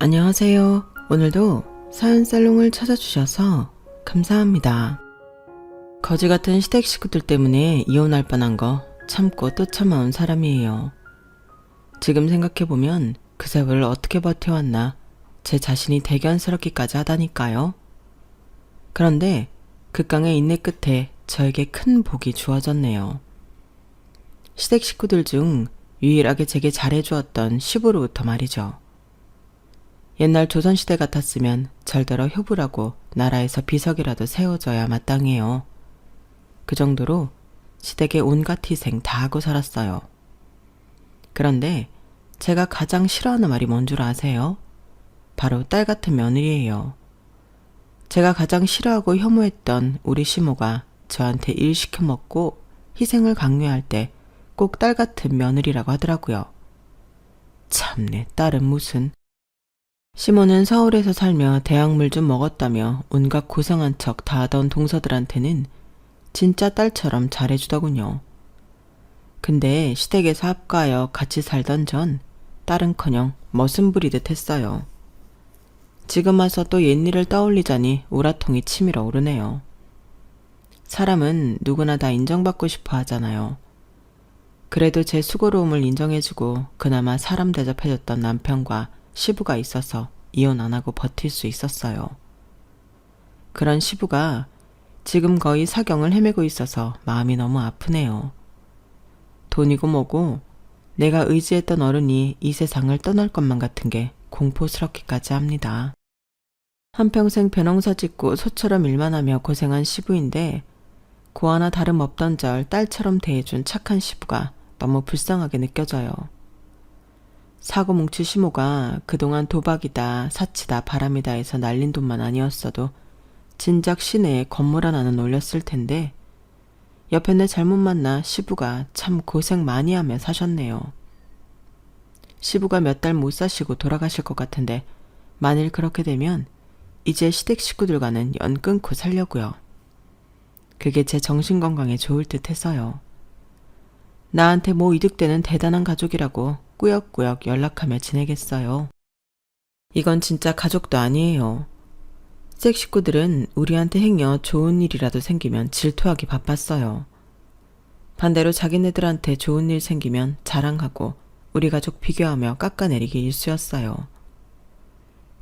안녕하세요. 오늘도 사연살롱을 찾아주셔서 감사합니다. 거지 같은 시댁 식구들 때문에 이혼할 뻔한 거 참고 또 참아온 사람이에요. 지금 생각해보면 그 세월을 어떻게 버텨왔나 제 자신이 대견스럽기까지 하다니까요. 그런데 극강의 인내 끝에 저에게 큰 복이 주어졌네요. 시댁 식구들 중 유일하게 제게 잘해주었던 시부로부터 말이죠. 옛날 조선시대 같았으면 절대로 효부라고 나라에서 비석이라도 세워줘야 마땅해요. 그 정도로 시댁의 온갖 희생 다 하고 살았어요. 그런데 제가 가장 싫어하는 말이 뭔 줄 아세요? 바로 딸 같은 며느리예요. 제가 가장 싫어하고 혐오했던 우리 시모가 저한테 일 시켜먹고 희생을 강요할 때 꼭 딸 같은 며느리라고 하더라고요. 참내, 딸은 무슨... 시모는 서울에서 살며 대학물 좀 먹었다며 온갖 고상한 척 다 하던 동서들한테는 진짜 딸처럼 잘해주더군요. 근데 시댁에서 합가하여 같이 살던 전 딸은커녕 머슴 부리듯 했어요. 지금 와서 또 옛일을 떠올리자니 우라통이 치밀어 오르네요. 사람은 누구나 다 인정받고 싶어 하잖아요. 그래도 제 수고로움을 인정해주고 그나마 사람 대접해줬던 남편과 시부가 있어서 이혼 안 하고 버틸 수 있었어요. 그런 시부가 지금 거의 사경을 헤매고 있어서 마음이 너무 아프네요. 돈이고 뭐고 내가 의지했던 어른이 이 세상을 떠날 것만 같은 게 공포스럽기까지 합니다. 한평생 벼농사 짓고 소처럼 일만 하며 고생한 시부인데 고 하나 다름없던 절 딸처럼 대해준 착한 시부가 너무 불쌍하게 느껴져요. 사고 뭉치 시모가 그동안 도박이다, 사치다, 바람이다 해서 날린 돈만 아니었어도 진작 시내에 건물 하나는 올렸을 텐데 옆에 내 잘못 만나 시부가 참 고생 많이 하며 사셨네요. 시부가 몇 달 못 사시고 돌아가실 것 같은데 만일 그렇게 되면 이제 시댁 식구들과는 연 끊고 살려고요. 그게 제 정신건강에 좋을 듯 해서요. 나한테 뭐 이득되는 대단한 가족이라고 꾸역꾸역 연락하며 지내겠어요. 이건 진짜 가족도 아니에요. 시댁 식구들은 우리한테 행여 좋은 일이라도 생기면 질투하기 바빴어요. 반대로 자기네들한테 좋은 일 생기면 자랑하고 우리 가족 비교하며 깎아내리기 일쑤였어요.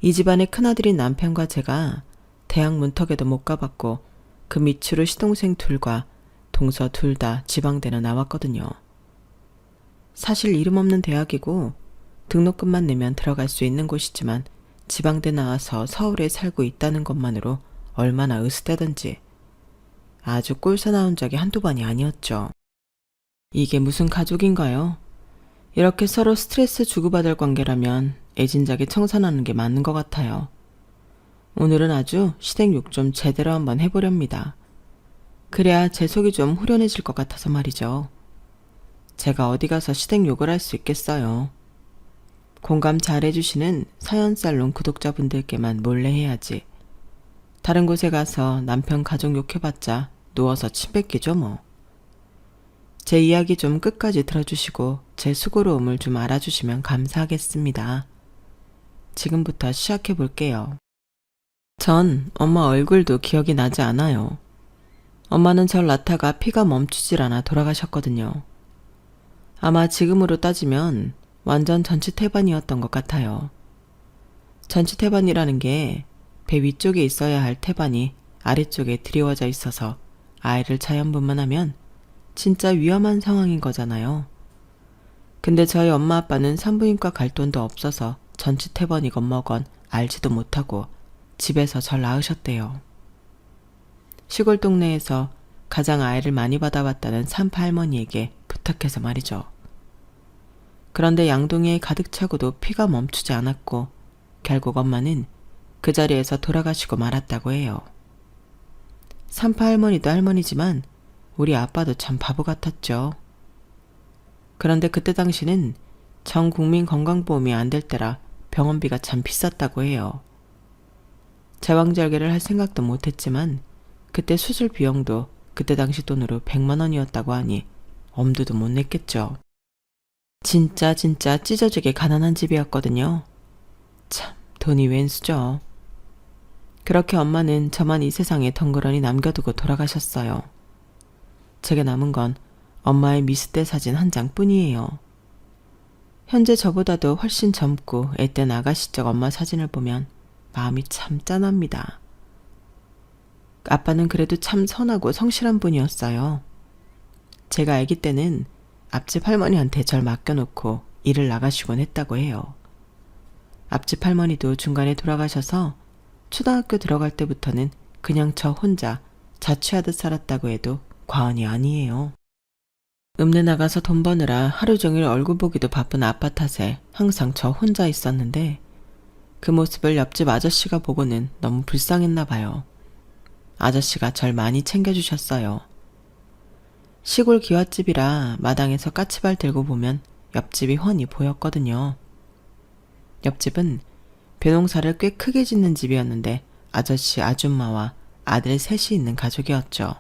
이 집안의 큰아들인 남편과 제가 대학 문턱에도 못 가봤고 그 밑으로 시동생 둘과 동서 둘 다 지방대는 나왔거든요. 사실 이름 없는 대학이고 등록금만 내면 들어갈 수 있는 곳이지만 지방대 나와서 서울에 살고 있다는 것만으로 얼마나 으스대던지 아주 꼴사 나온 적이 한두 번이 아니었죠. 이게 무슨 가족인가요? 이렇게 서로 스트레스 주고받을 관계라면 애진작에 청산하는 게 맞는 것 같아요. 오늘은 아주 시댁 욕 좀 제대로 한번 해보렵니다. 그래야 제 속이 좀 후련해질 것 같아서 말이죠. 제가 어디 가서 시댁 욕을 할 수 있겠어요. 공감 잘해주시는 사연살롱 구독자분들께만 몰래 해야지. 다른 곳에 가서 남편 가족 욕해봤자 누워서 침 뱉기죠 뭐. 제 이야기 좀 끝까지 들어주시고 제 수고로움을 좀 알아주시면 감사하겠습니다. 지금부터 시작해볼게요. 전 엄마 얼굴도 기억이 나지 않아요. 엄마는 절 낳다가 피가 멈추질 않아 돌아가셨거든요. 아마 지금으로 따지면 완전 전치태반이었던 것 같아요. 전치태반이라는 게 배 위쪽에 있어야 할 태반이 아래쪽에 드리워져 있어서 아이를 자연분만하면 진짜 위험한 상황인 거잖아요. 근데 저희 엄마 아빠는 산부인과 갈 돈도 없어서 전치태반이건 뭐건 알지도 못하고 집에서 절 낳으셨대요. 시골 동네에서 가장 아이를 많이 받아봤다는 산파 할머니에게 부탁해서 말이죠. 그런데 양동이에 가득 차고도 피가 멈추지 않았고 결국 엄마는 그 자리에서 돌아가시고 말았다고 해요. 산파 할머니도 할머니지만 우리 아빠도 참 바보 같았죠. 그런데 그때 당시는 전 국민 건강보험이 안 될 때라 병원비가 참 비쌌다고 해요. 제왕절개를 할 생각도 못했지만 그때 수술 비용도 그때 당시 돈으로 100만 원이었다고 하니 엄두도 못 냈겠죠. 진짜 찢어지게 가난한 집이었거든요. 참 돈이 웬수죠. 그렇게 엄마는 저만 이 세상에 덩그러니 남겨두고 돌아가셨어요. 제게 남은 건 엄마의 미스때 사진 한 장뿐이에요. 현재 저보다도 훨씬 젊고 앳된 아가씨적 엄마 사진을 보면 마음이 참 짠합니다. 아빠는 그래도 참 선하고 성실한 분이었어요. 제가 아기 때는 앞집 할머니한테 절 맡겨놓고 일을 나가시곤 했다고 해요. 앞집 할머니도 중간에 돌아가셔서 초등학교 들어갈 때부터는 그냥 저 혼자 자취하듯 살았다고 해도 과언이 아니에요. 읍내 나가서 돈 버느라 하루 종일 얼굴 보기도 바쁜 아빠 탓에 항상 저 혼자 있었는데 그 모습을 옆집 아저씨가 보고는 너무 불쌍했나 봐요. 아저씨가 절 많이 챙겨주셨어요. 시골 기와집이라 마당에서 까치발 들고 보면 옆집이 훤히 보였거든요. 옆집은 벼농사를 꽤 크게 짓는 집이었는데 아저씨 아줌마와 아들 셋이 있는 가족이었죠.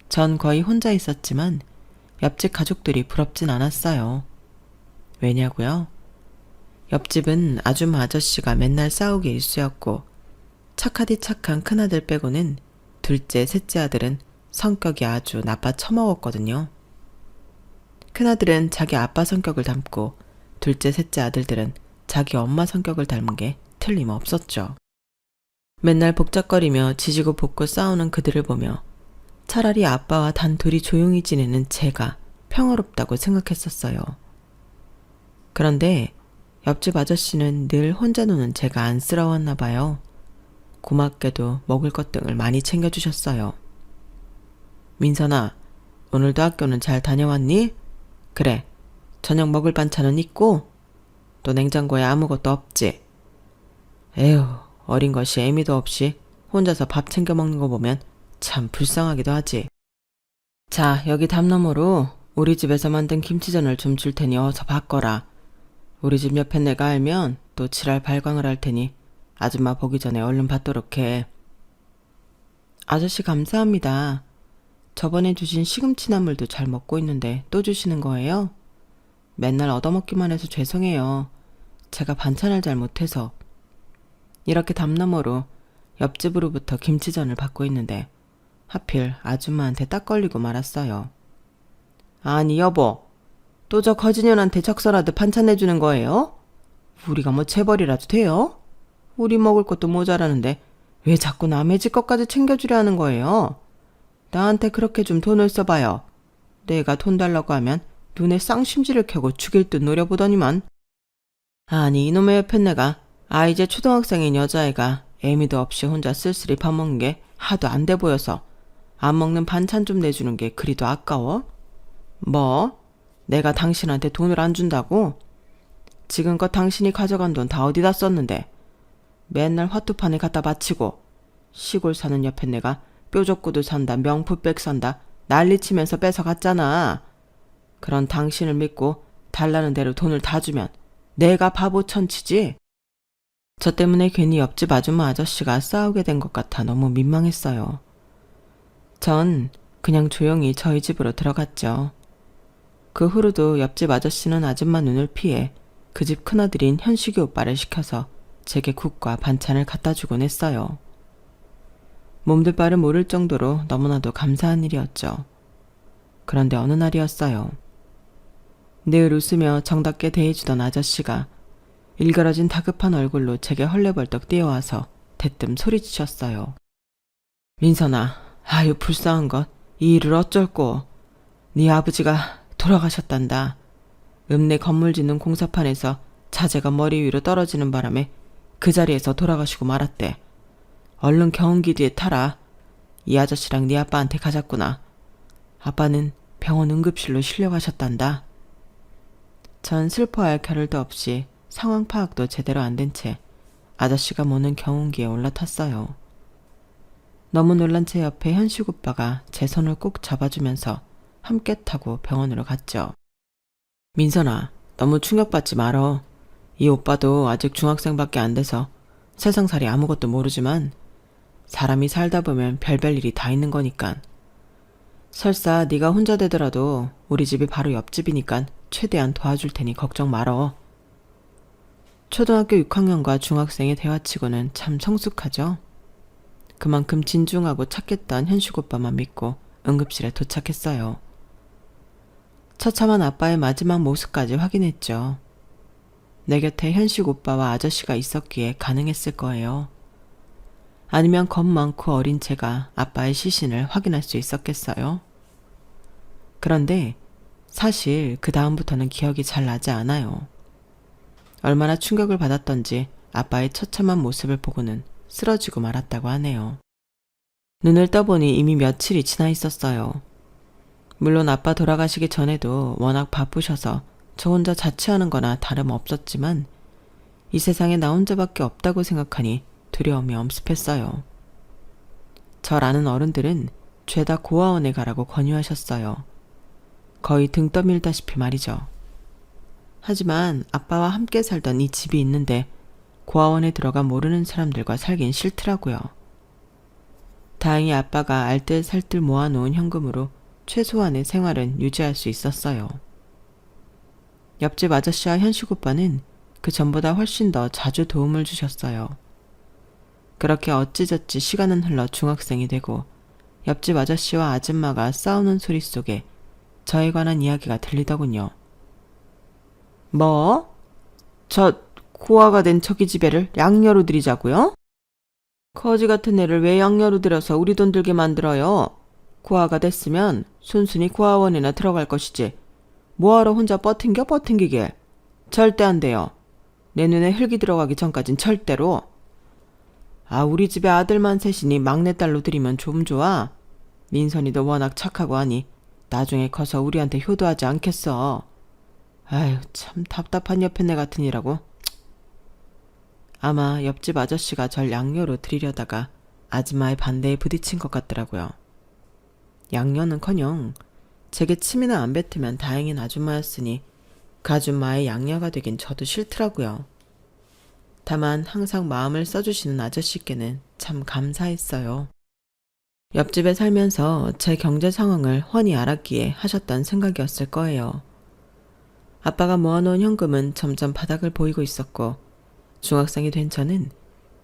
전 거의 혼자 있었지만 옆집 가족들이 부럽진 않았어요. 왜냐고요? 옆집은 아줌마 아저씨가 맨날 싸우게 일쑤였고 착하디 착한 큰아들 빼고는 둘째, 셋째 아들은 성격이 아주 나빠 처먹었거든요. 큰아들은 자기 아빠 성격을 닮고 둘째, 셋째 아들들은 자기 엄마 성격을 닮은 게 틀림없었죠. 맨날 복작거리며 지지고 볶고 싸우는 그들을 보며 차라리 아빠와 단둘이 조용히 지내는 제가 평화롭다고 생각했었어요. 그런데 옆집 아저씨는 늘 혼자 노는 제가 안쓰러웠나 봐요. 고맙게도 먹을 것 등을 많이 챙겨주셨어요. 민선아, 오늘도 학교는 잘 다녀왔니? 그래, 저녁 먹을 반찬은 있고? 또 냉장고에 아무것도 없지? 에휴, 어린 것이 애미도 없이 혼자서 밥 챙겨 먹는 거 보면 참 불쌍하기도 하지. 자, 여기 담 너머로 우리 집에서 만든 김치전을 좀 줄 테니 어서 바꿔라. 우리 집 옆에 내가 알면 또 지랄 발광을 할 테니 아줌마 보기 전에 얼른 받도록 해. 아저씨 감사합니다. 저번에 주신 시금치나물도 잘 먹고 있는데 또 주시는 거예요? 맨날 얻어먹기만 해서 죄송해요. 제가 반찬을 잘 못해서. 이렇게 담 너머로 옆집으로부터 김치전을 받고 있는데 하필 아줌마한테 딱 걸리고 말았어요. 아니 여보, 또 저 거지년한테 적설하듯 반찬 내주는 거예요? 우리가 뭐 재벌이라도 돼요? 우리 먹을 것도 모자라는데 왜 자꾸 남의 집 것까지 챙겨주려 하는 거예요? 나한테 그렇게 좀 돈을 써봐요. 내가 돈 달라고 하면 눈에 쌍심지를 켜고 죽일 듯 노려보더니만. 아니 이놈의 옆에 내가 이제 초등학생인 여자애가 애미도 없이 혼자 쓸쓸히 밥 먹는 게 하도 안 돼 보여서 안 먹는 반찬 좀 내주는 게 그리도 아까워? 뭐? 내가 당신한테 돈을 안 준다고? 지금껏 당신이 가져간 돈 다 어디다 썼는데 맨날 화투판에 갖다 바치고 시골 사는 옆에 내가 뾰족구두 산다 명품백 산다 난리치면서 뺏어갔잖아. 그런 당신을 믿고 달라는 대로 돈을 다 주면 내가 바보 천치지? 저 때문에 괜히 옆집 아줌마 아저씨가 싸우게 된 것 같아 너무 민망했어요. 전 그냥 조용히 저희 집으로 들어갔죠. 그 후로도 옆집 아저씨는 아줌마 눈을 피해 그 집 큰아들인 현식이 오빠를 시켜서 제게 국과 반찬을 갖다 주곤 했어요. 몸둘 바를 모를 정도로 너무나도 감사한 일이었죠. 그런데 어느 날이었어요. 늘 웃으며 정답게 대해주던 아저씨가 일그러진 다급한 얼굴로 제게 헐레벌떡 뛰어와서 대뜸 소리치셨어요. 민선아, 아유 불쌍한 것, 이 일을 어쩔꼬. 네 아버지가 돌아가셨단다. 읍내 건물 짓는 공사판에서 자재가 머리 위로 떨어지는 바람에 그 자리에서 돌아가시고 말았대. 얼른 경운기 뒤에 타라. 이 아저씨랑 네 아빠한테 가자꾸나. 아빠는 병원 응급실로 실려가셨단다. 전 슬퍼할 겨를도 없이 상황 파악도 제대로 안 된 채 아저씨가 모는 경운기에 올라탔어요. 너무 놀란 제 옆에 현식 오빠가 제 손을 꼭 잡아주면서 함께 타고 병원으로 갔죠. 민선아, 너무 충격받지 말어. 이 오빠도 아직 중학생밖에 안 돼서 세상살이 아무것도 모르지만 사람이 살다 보면 별별 일이 다 있는 거니까. 설사 네가 혼자 되더라도 우리 집이 바로 옆집이니까 최대한 도와줄 테니 걱정 말어. 초등학교 6학년과 중학생의 대화치고는 참 성숙하죠. 그만큼 진중하고 착했던 현식 오빠만 믿고 응급실에 도착했어요. 처참한 아빠의 마지막 모습까지 확인했죠. 내 곁에 현식 오빠와 아저씨가 있었기에 가능했을 거예요. 아니면 겁 많고 어린 제가 아빠의 시신을 확인할 수 있었겠어요? 그런데 사실 그 다음부터는 기억이 잘 나지 않아요. 얼마나 충격을 받았던지 아빠의 처참한 모습을 보고는 쓰러지고 말았다고 하네요. 눈을 떠보니 이미 며칠이 지나 있었어요. 물론 아빠 돌아가시기 전에도 워낙 바쁘셔서 저 혼자 자취하는 거나 다름없었지만 이 세상에 나 혼자밖에 없다고 생각하니 두려움이 엄습했어요. 절 아는 어른들은 죄다 고아원에 가라고 권유하셨어요. 거의 등 떠밀다시피 말이죠. 하지만 아빠와 함께 살던 이 집이 있는데 고아원에 들어가 모르는 사람들과 살긴 싫더라고요. 다행히 아빠가 알뜰살뜰 모아놓은 현금으로 최소한의 생활은 유지할 수 있었어요. 옆집 아저씨와 현식 오빠는 그 전보다 훨씬 더 자주 도움을 주셨어요. 그렇게 어찌저찌 시간은 흘러 중학생이 되고 옆집 아저씨와 아줌마가 싸우는 소리 속에 저에 관한 이야기가 들리더군요. 뭐? 저 고아가 된 저기 집애를 양녀로 들이자고요? 거지 같은 애를 왜 양녀로 들여서 우리 돈 들게 만들어요? 고아가 됐으면 순순히 고아원이나 들어갈 것이지. 뭐하러 혼자 버팅기길. 절대 안 돼요. 내 눈에 흙이 들어가기 전까진 절대로. 아, 우리 집에 아들만 셋이니 막내딸로 들이면 좀 좋아. 민선이도 워낙 착하고 하니 나중에 커서 우리한테 효도하지 않겠어. 아유, 참 답답한 옆에네 같으니라고. 아마 옆집 아저씨가 절 양녀로 들이려다가 아줌마의 반대에 부딪힌 것 같더라고요. 양녀는커녕 제게 침이나 안 뱉으면 다행인 아줌마였으니 그 아줌마의 양녀가 되긴 저도 싫더라고요. 다만 항상 마음을 써주시는 아저씨께는 참 감사했어요. 옆집에 살면서 제 경제 상황을 훤히 알았기에 하셨던 생각이었을 거예요. 아빠가 모아놓은 현금은 점점 바닥을 보이고 있었고 중학생이 된 저는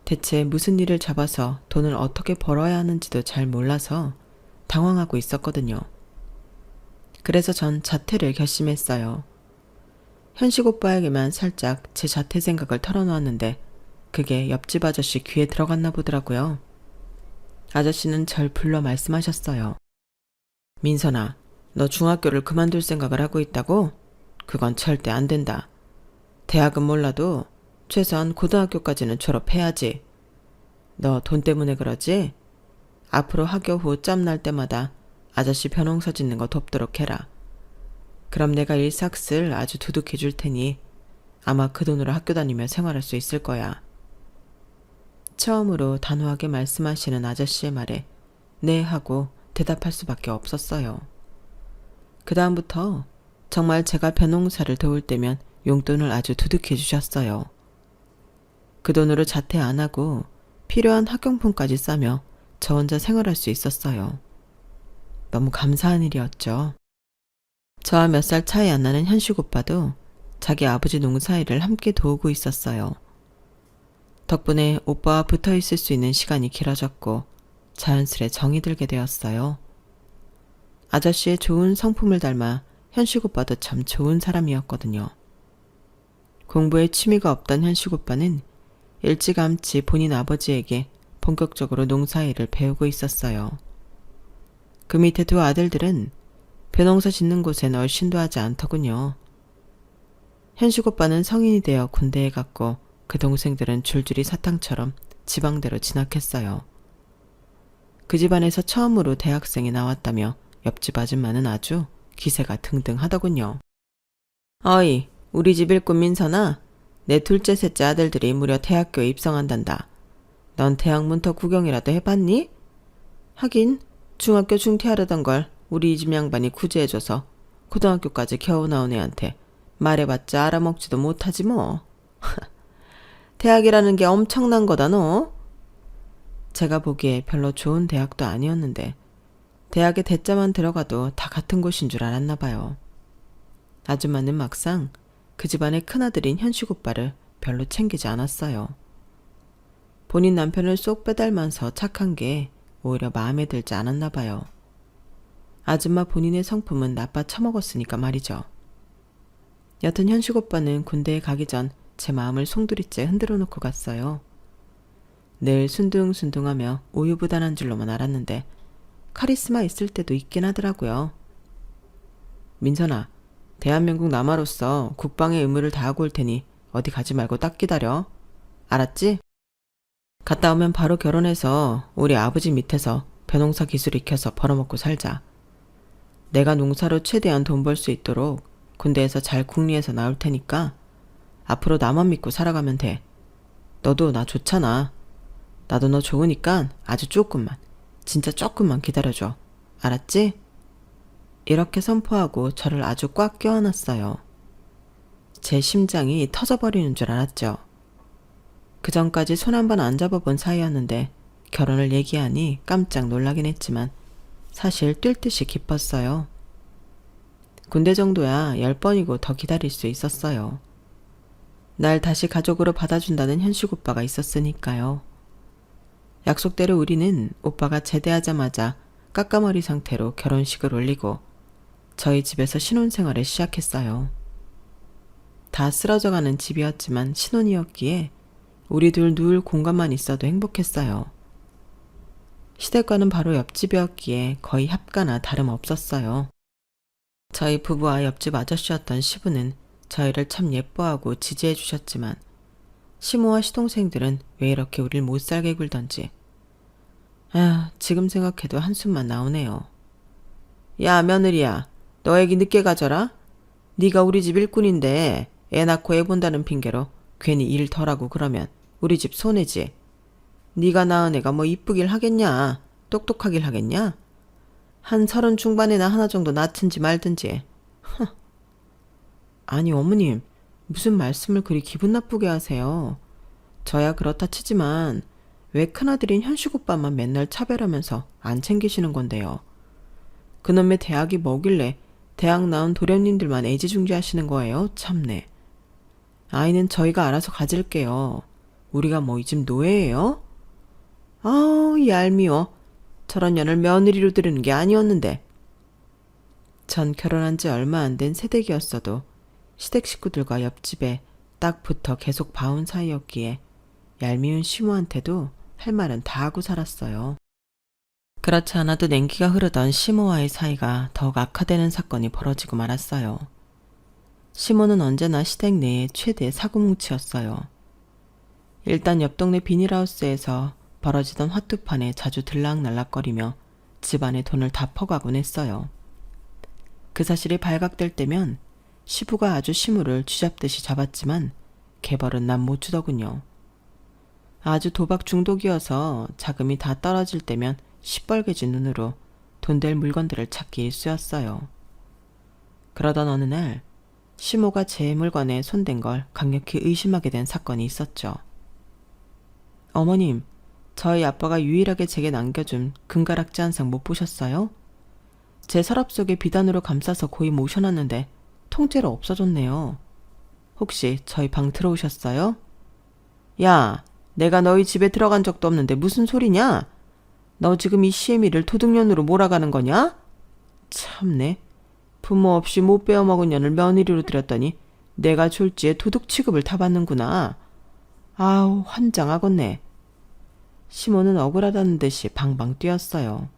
대체 무슨 일을 잡아서 돈을 어떻게 벌어야 하는지도 잘 몰라서 당황하고 있었거든요. 그래서 전 자퇴를 결심했어요. 현식 오빠에게만 살짝 제 자퇴 생각을 털어놓았는데 그게 옆집 아저씨 귀에 들어갔나 보더라고요. 아저씨는 절 불러 말씀하셨어요. 민선아, 너 중학교를 그만둘 생각을 하고 있다고? 그건 절대 안 된다. 대학은 몰라도 최소한 고등학교까지는 졸업해야지. 너 돈 때문에 그러지? 앞으로 학교 후 짬날 때마다 아저씨 벼농서 짓는 거 돕도록 해라. 그럼 내가 일삭슬 아주 두둑해 줄 테니 아마 그 돈으로 학교 다니며 생활할 수 있을 거야. 처음으로 단호하게 말씀하시는 아저씨의 말에 네 하고 대답할 수밖에 없었어요. 그 다음부터 정말 제가 벼농사를 도울 때면 용돈을 아주 두둑해 주셨어요. 그 돈으로 자퇴 안 하고 필요한 학용품까지 싸며 저 혼자 생활할 수 있었어요. 너무 감사한 일이었죠. 저와 몇 살 차이 안 나는 현식 오빠도 자기 아버지 농사일을 함께 도우고 있었어요. 덕분에 오빠와 붙어 있을 수 있는 시간이 길어졌고 자연스레 정이 들게 되었어요. 아저씨의 좋은 성품을 닮아 현식 오빠도 참 좋은 사람이었거든요. 공부에 취미가 없던 현식 오빠는 일찌감치 본인 아버지에게 본격적으로 농사일을 배우고 있었어요. 그 밑에 두 아들들은 벼농사 짓는 곳엔 얼씬도 하지 않더군요. 현식 오빠는 성인이 되어 군대에 갔고 그 동생들은 줄줄이 사탕처럼 지방대로 진학했어요. 그 집안에서 처음으로 대학생이 나왔다며 옆집 아줌마는 아주 기세가 등등하더군요. 어이, 우리 집 일꾼 민선아, 내 둘째 셋째 아들들이 무려 대학교에 입성한단다. 넌 대학 문턱 구경이라도 해봤니? 하긴 중학교 중퇴하려던 걸 우리 이 집 양반이 구제해줘서 고등학교까지 겨우 나온 애한테 말해봤자 알아먹지도 못하지 뭐. 대학이라는 게 엄청난 거다 너. 제가 보기에 별로 좋은 대학도 아니었는데 대학에 대자만 들어가도 다 같은 곳인 줄 알았나 봐요. 아줌마는 막상 그 집안의 큰아들인 현식 오빠를 별로 챙기지 않았어요. 본인 남편을 쏙 빼닮아서 착한 게 오히려 마음에 들지 않았나 봐요. 아줌마 본인의 성품은 나빠 처먹었으니까 말이죠. 여튼 현식 오빠는 군대에 가기 전 제 마음을 송두리째 흔들어 놓고 갔어요. 늘 순둥순둥하며 우유부단한 줄로만 알았는데 카리스마 있을 때도 있긴 하더라고요. 민선아, 대한민국 남아로서 국방의 의무를 다하고 올 테니 어디 가지 말고 딱 기다려. 알았지? 갔다 오면 바로 결혼해서 우리 아버지 밑에서 벼농사 기술 익혀서 벌어먹고 살자. 내가 농사로 최대한 돈 벌 수 있도록 군대에서 잘 궁리해서 나올 테니까 앞으로 나만 믿고 살아가면 돼. 너도 나 좋잖아. 나도 너 좋으니까 아주 조금만, 진짜 조금만 기다려줘. 알았지? 이렇게 선포하고 저를 아주 꽉 껴안았어요. 제 심장이 터져버리는 줄 알았죠. 그 전까지 손 한 번 안 잡아본 사이였는데 결혼을 얘기하니 깜짝 놀라긴 했지만 사실 뛸 듯이 기뻤어요. 군대 정도야 10번이고 더 기다릴 수 있었어요. 날 다시 가족으로 받아준다는 현식 오빠가 있었으니까요. 약속대로 우리는 오빠가 제대하자마자 까까머리 상태로 결혼식을 올리고 저희 집에서 신혼생활을 시작했어요. 다 쓰러져가는 집이었지만 신혼이었기에 우리 둘 누울 공간만 있어도 행복했어요. 시댁과는 바로 옆집이었기에 거의 합가나 다름없었어요. 저희 부부와 옆집 아저씨였던 시부는 저희를 참 예뻐하고 지지해 주셨지만 시모와 시동생들은 왜 이렇게 우릴 못살게 굴던지 지금 생각해도 한숨만 나오네요. 야 며느리야, 너 애기 늦게 가져라. 네가 우리 집 일꾼인데 애 낳고 애 본다는 핑계로 괜히 일 덜하고 그러면 우리 집 손해지. 네가 낳은 애가 뭐 이쁘길 하겠냐, 똑똑하길 하겠냐. 한 30 중반에나 하나 정도 낳든지 말든지. 아니 어머님, 무슨 말씀을 그리 기분 나쁘게 하세요. 저야 그렇다 치지만 왜 큰아들인 현식 오빠만 맨날 차별하면서 안 챙기시는 건데요. 그놈의 대학이 뭐길래 대학 나온 도련님들만 애지중지하시는 거예요? 참네. 아이는 저희가 알아서 가질게요. 우리가 뭐 이 집 노예예요? 아우 얄미워. 저런 년을 며느리로 들이는 게 아니었는데. 전 결혼한 지 얼마 안 된 새댁이었어도 시댁 식구들과 옆집에 딱 붙어 계속 봐온 사이였기에 얄미운 시모한테도 할 말은 다 하고 살았어요. 그렇지 않아도 냉기가 흐르던 시모와의 사이가 더욱 악화되는 사건이 벌어지고 말았어요. 시모는 언제나 시댁 내의 최대 사고뭉치였어요. 일단 옆 동네 비닐하우스에서 벌어지던 화투판에 자주 들락날락거리며 집안의 돈을 다 퍼가곤 했어요. 그 사실이 발각될 때면 시부가 아주 시무를 쥐잡듯이 잡았지만 개벌은 난 못 주더군요. 아주 도박 중독이어서 자금이 다 떨어질 때면 시뻘개진 눈으로 돈 될 물건들을 찾기 일쑤였어요. 그러던 어느 날 시모가 제 물건에 손댄 걸 강력히 의심하게 된 사건이 있었죠. 어머님, 저희 아빠가 유일하게 제게 남겨준 금가락지 한 상 못 보셨어요? 제 서랍 속에 비단으로 감싸서 고이 모셔놨는데 통째로 없어졌네요. 혹시 저희 방 들어오셨어요? 야, 내가 너희 집에 들어간 적도 없는데 무슨 소리냐? 너 지금 이 시애미를 도둑년으로 몰아가는 거냐? 참네. 부모 없이 못 빼어먹은 년을 며느리로 들였더니 내가 졸지에 도둑 취급을 다 받는구나. 아우 환장하겠네. 시모는 억울하다는 듯이 방방 뛰었어요.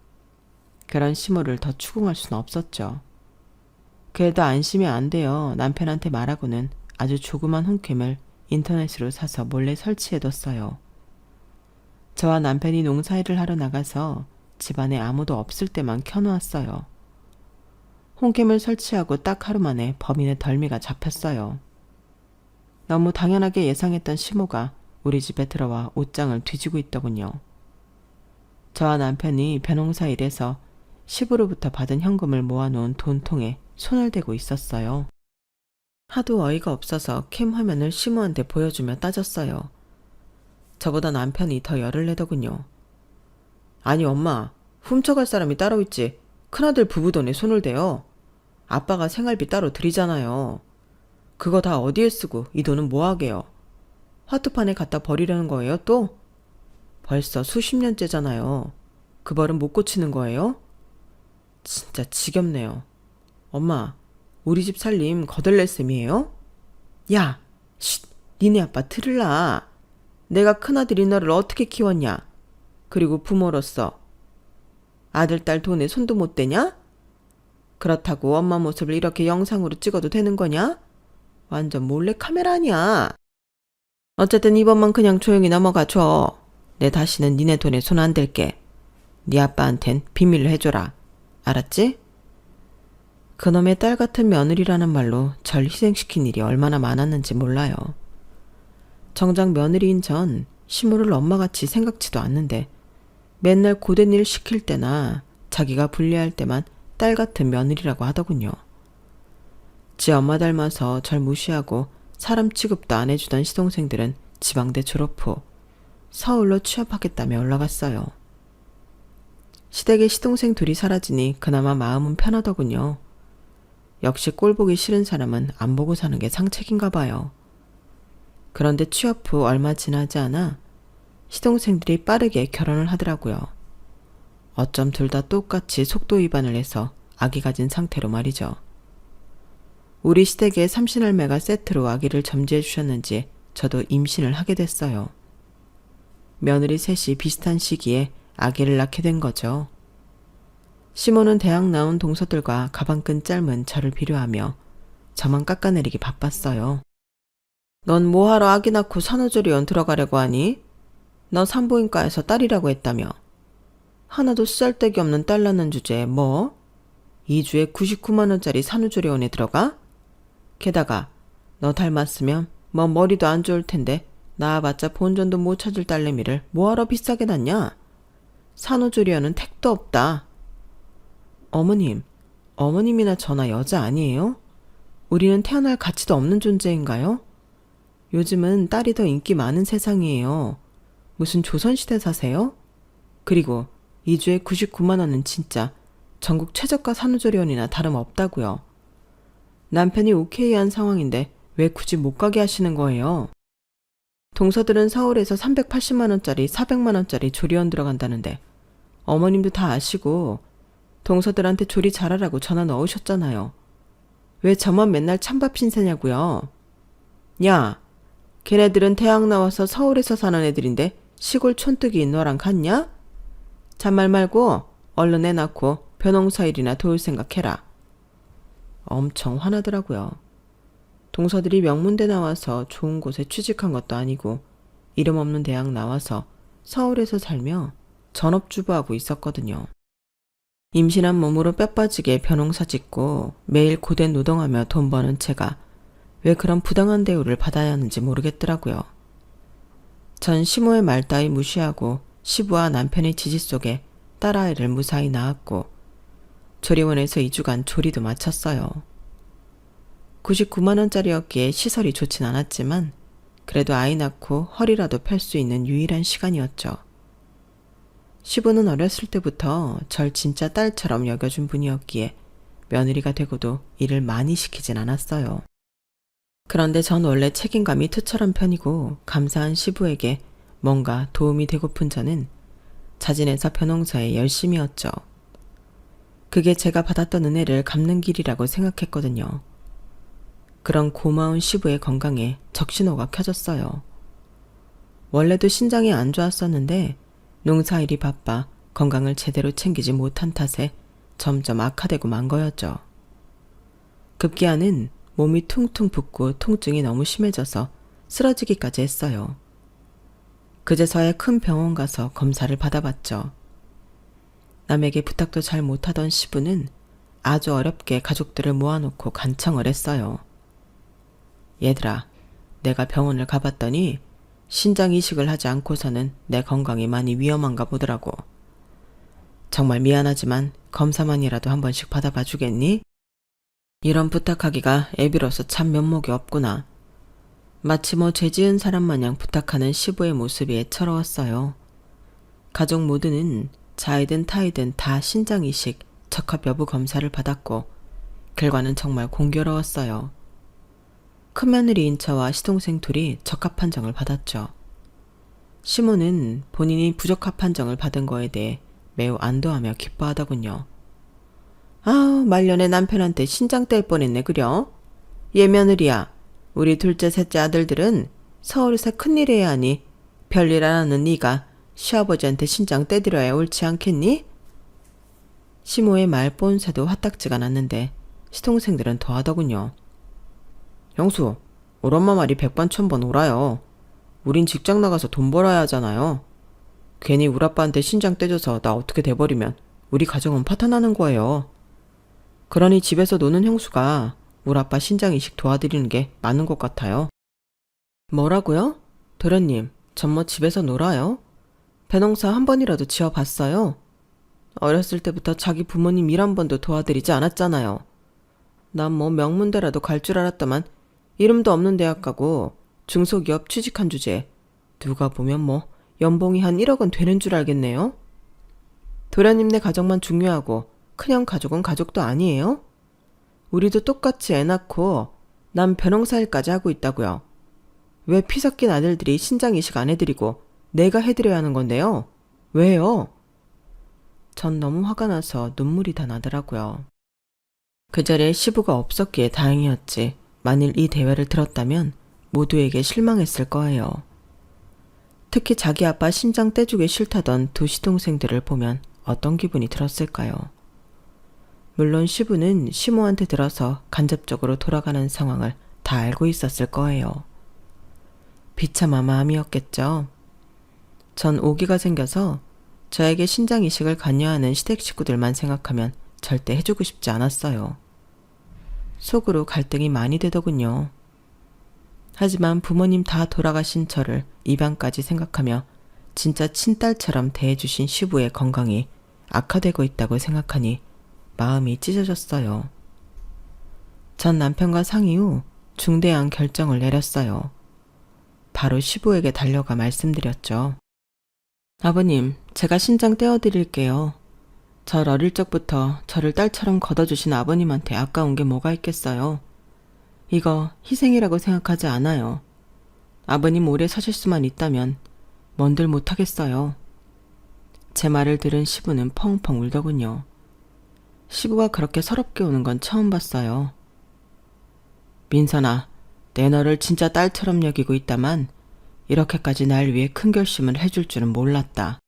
그런 시모를 더 추궁할 수는 없었죠. 그래도 안심이 안 돼요. 남편한테 말하고는 아주 조그만 홈캠을 인터넷으로 사서 몰래 설치해뒀어요. 저와 남편이 농사일을 하러 나가서 집안에 아무도 없을 때만 켜놓았어요. 홈캠을 설치하고 딱 하루 만에 범인의 덜미가 잡혔어요. 너무 당연하게 예상했던 시모가 우리 집에 들어와 옷장을 뒤지고 있더군요. 저와 남편이 벼농사 일에서 시부로부터 받은 현금을 모아놓은 돈통에 손을 대고 있었어요. 하도 어이가 없어서 캠 화면을 시모한테 보여주며 따졌어요. 저보다 남편이 더 열을 내더군요. 아니 엄마, 훔쳐갈 사람이 따로 있지 큰아들 부부 돈에 손을 대요. 아빠가 생활비 따로 드리잖아요. 그거 다 어디에 쓰고 이 돈은 뭐하게요. 화투판에 갖다 버리려는 거예요, 또? 벌써 수십 년째잖아요. 그 벌은 못 고치는 거예요? 진짜 지겹네요. 엄마, 우리 집 살림 거덜낼 셈이에요? 야, 쉿, 니네 아빠 들을라. 내가 큰아들이 너를 어떻게 키웠냐? 그리고 부모로서 아들, 딸 돈에 손도 못 대냐? 그렇다고 엄마 모습을 이렇게 영상으로 찍어도 되는 거냐? 완전 몰래카메라 아니야. 어쨌든 이번만 그냥 조용히 넘어가 줘. 내 다시는 니네 돈에 손 안 댈게. 네 아빠한텐 비밀로 해줘라. 알았지? 그놈의 딸 같은 며느리라는 말로 절 희생시킨 일이 얼마나 많았는지 몰라요. 정작 며느리인 전 시모를 엄마같이 생각지도 않는데 맨날 고된 일 시킬 때나 자기가 불리할 때만 딸 같은 며느리라고 하더군요. 지 엄마 닮아서 절 무시하고 사람 취급도 안 해주던 시동생들은 지방대 졸업 후 서울로 취업하겠다며 올라갔어요. 시댁에 시동생 둘이 사라지니 그나마 마음은 편하더군요. 역시 꼴보기 싫은 사람은 안 보고 사는 게 상책인가 봐요. 그런데 취업 후 얼마 지나지 않아 시동생들이 빠르게 결혼을 하더라고요. 어쩜 둘 다 똑같이 속도 위반을 해서 아기 가진 상태로 말이죠. 우리 시댁에 삼신할매가 세트로 아기를 점지해 주셨는지 저도 임신을 하게 됐어요. 며느리 셋이 비슷한 시기에 아기를 낳게 된 거죠. 시모는 대학 나온 동서들과 가방끈 짧은 저를 비료하며 저만 깎아내리기 바빴어요. 넌 뭐하러 아기 낳고 산후조리원 들어가려고 하니? 너 산부인과에서 딸이라고 했다며. 하나도 쓰잘데기 없는 딸 낳는 주제에 뭐? 2주에 99만 원짜리 산후조리원에 들어가? 게다가 너 닮았으면 뭐 머리도 안 좋을 텐데 낳아봤자 본전도 못 찾을 딸내미를 뭐하러 비싸게 낳냐? 산후조리원은 택도 없다. 어머님이나 저나 여자 아니에요? 우리는 태어날 가치도 없는 존재인가요? 요즘은 딸이 더 인기 많은 세상이에요. 무슨 조선시대 사세요? 그리고 2주에 99만 원은 진짜 전국 최저가 산후조리원이나 다름없다고요. 남편이 오케이한 상황인데 왜 굳이 못 가게 하시는 거예요? 동서들은 서울에서 380만 원짜리 400만 원짜리 조리원 들어간다는데 어머님도 다 아시고 동서들한테 조리 잘하라고 전화 넣으셨잖아요. 왜 저만 맨날 찬밥 신세냐고요? 야, 걔네들은 대학 나와서 서울에서 사는 애들인데 시골 촌뜨기인 너랑 같냐? 잔말 말고 얼른 애 낳고 벼농사 일이나 도울 생각해라. 엄청 화나더라고요. 동서들이 명문대 나와서 좋은 곳에 취직한 것도 아니고 이름 없는 대학 나와서 서울에서 살며 전업주부하고 있었거든요. 임신한 몸으로 뼈 빠지게 벼농사 짓고 매일 고된 노동하며 돈 버는 제가 왜 그런 부당한 대우를 받아야 하는지 모르겠더라고요. 전 시모의 말 따위 무시하고 시부와 남편의 지지 속에 딸아이를 무사히 낳았고 조리원에서 2주간 조리도 마쳤어요. 99만 원짜리였기에 시설이 좋진 않았지만 그래도 아이 낳고 허리라도 펼 수 있는 유일한 시간이었죠. 시부는 어렸을 때부터 절 진짜 딸처럼 여겨준 분이었기에 며느리가 되고도 일을 많이 시키진 않았어요. 그런데 전 원래 책임감이 투철한 편이고 감사한 시부에게 뭔가 도움이 되고픈 저는 자진해서 벼농사에 열심이었죠. 그게 제가 받았던 은혜를 갚는 길이라고 생각했거든요. 그런 고마운 시부의 건강에 적신호가 켜졌어요. 원래도 신장이 안 좋았었는데 농사일이 바빠 건강을 제대로 챙기지 못한 탓에 점점 악화되고 만 거였죠. 급기야는 몸이 퉁퉁 붓고 통증이 너무 심해져서 쓰러지기까지 했어요. 그제서야 큰 병원 가서 검사를 받아봤죠. 남에게 부탁도 잘 못하던 시부는 아주 어렵게 가족들을 모아놓고 간청을 했어요. 얘들아, 내가 병원을 가봤더니 신장 이식을 하지 않고서는 내 건강이 많이 위험한가 보더라고. 정말 미안하지만 검사만이라도 한 번씩 받아봐 주겠니? 이런 부탁하기가 애비로서 참 면목이 없구나. 마치 뭐 죄지은 사람 마냥 부탁하는 시부의 모습이 애처로웠어요. 가족 모두는 자이든 타이든 다 신장 이식, 적합 여부 검사를 받았고 결과는 정말 공교로웠어요. 큰며느리 인차와 시동생 둘이 적합 판정을 받았죠. 시모는 본인이 부적합 판정을 받은 거에 대해 매우 안도하며 기뻐하더군요. 아, 말년에 남편한테 신장 뗄 뻔했네 그려? 얘 며느리야, 우리 둘째 셋째 아들들은 서울에서 큰일 해야 하니 별일 안 하는 네가 시아버지한테 신장 떼드려야 옳지 않겠니? 시모의 말 본새도 화딱지가 났는데 시동생들은 더하더군요. 형수, 우리 엄마 말이 백반천번 옳아요. 우린 직장 나가서 돈 벌어야 하잖아요. 괜히 우리 아빠한테 신장 떼줘서 나 어떻게 돼버리면 우리 가정은 파탄나는 거예요. 그러니 집에서 노는 형수가 우리 아빠 신장 이식 도와드리는 게 맞는 것 같아요. 뭐라고요? 도련님, 전 뭐 집에서 놀아요? 배농사 한 번이라도 지어봤어요? 어렸을 때부터 자기 부모님 일 한 번도 도와드리지 않았잖아요. 난 뭐 명문대라도 갈 줄 알았더만 이름도 없는 대학 가고 중소기업 취직한 주제에 누가 보면 뭐 연봉이 한 1억은 되는 줄 알겠네요. 도련님네 가족만 중요하고 큰형 가족은 가족도 아니에요? 우리도 똑같이 애 낳고 난 벼농사 일까지 하고 있다고요. 왜 피 섞인 아들들이 신장 이식 안 해드리고 내가 해드려야 하는 건데요? 왜요? 전 너무 화가 나서 눈물이 다 나더라고요. 그 자리에 시부가 없었기에 다행이었지. 만일 이 대화를 들었다면 모두에게 실망했을 거예요. 특히 자기 아빠 신장 떼주기 싫다던 두 시동생들을 보면 어떤 기분이 들었을까요? 물론 시부는 시모한테 들어서 간접적으로 돌아가는 상황을 다 알고 있었을 거예요. 비참한 마음이었겠죠. 전 오기가 생겨서 저에게 신장 이식을 관여하는 시댁 식구들만 생각하면 절대 해주고 싶지 않았어요. 속으로 갈등이 많이 되더군요. 하지만 부모님 다 돌아가신 저를 입양까지 생각하며 진짜 친딸처럼 대해주신 시부의 건강이 악화되고 있다고 생각하니 마음이 찢어졌어요. 전 남편과 상의 후 중대한 결정을 내렸어요. 바로 시부에게 달려가 말씀드렸죠. 아버님, 제가 신장 떼어드릴게요. 절 어릴 적부터 저를 딸처럼 걷어주신 아버님한테 아까운 게 뭐가 있겠어요. 이거 희생이라고 생각하지 않아요. 아버님 오래 사실 수만 있다면 뭔들 못하겠어요. 제 말을 들은 시부는 펑펑 울더군요. 시부가 그렇게 서럽게 우는 건 처음 봤어요. 민선아, 내 너를 진짜 딸처럼 여기고 있다만 이렇게까지 날 위해 큰 결심을 해줄 줄은 몰랐다.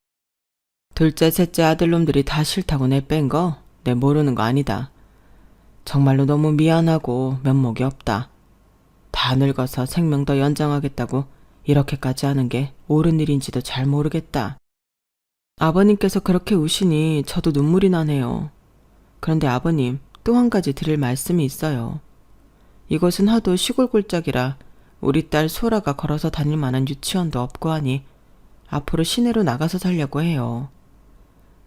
둘째, 셋째 아들놈들이 다 싫다고 내뺀 거 내 모르는 거 아니다. 정말로 너무 미안하고 면목이 없다. 다 늙어서 생명 더 연장하겠다고 이렇게까지 하는 게 옳은 일인지도 잘 모르겠다. 아버님께서 그렇게 우시니 저도 눈물이 나네요. 그런데 아버님, 또 한 가지 드릴 말씀이 있어요. 이곳은 하도 시골 골짜기라 우리 딸 소라가 걸어서 다닐 만한 유치원도 없고 하니 앞으로 시내로 나가서 살려고 해요.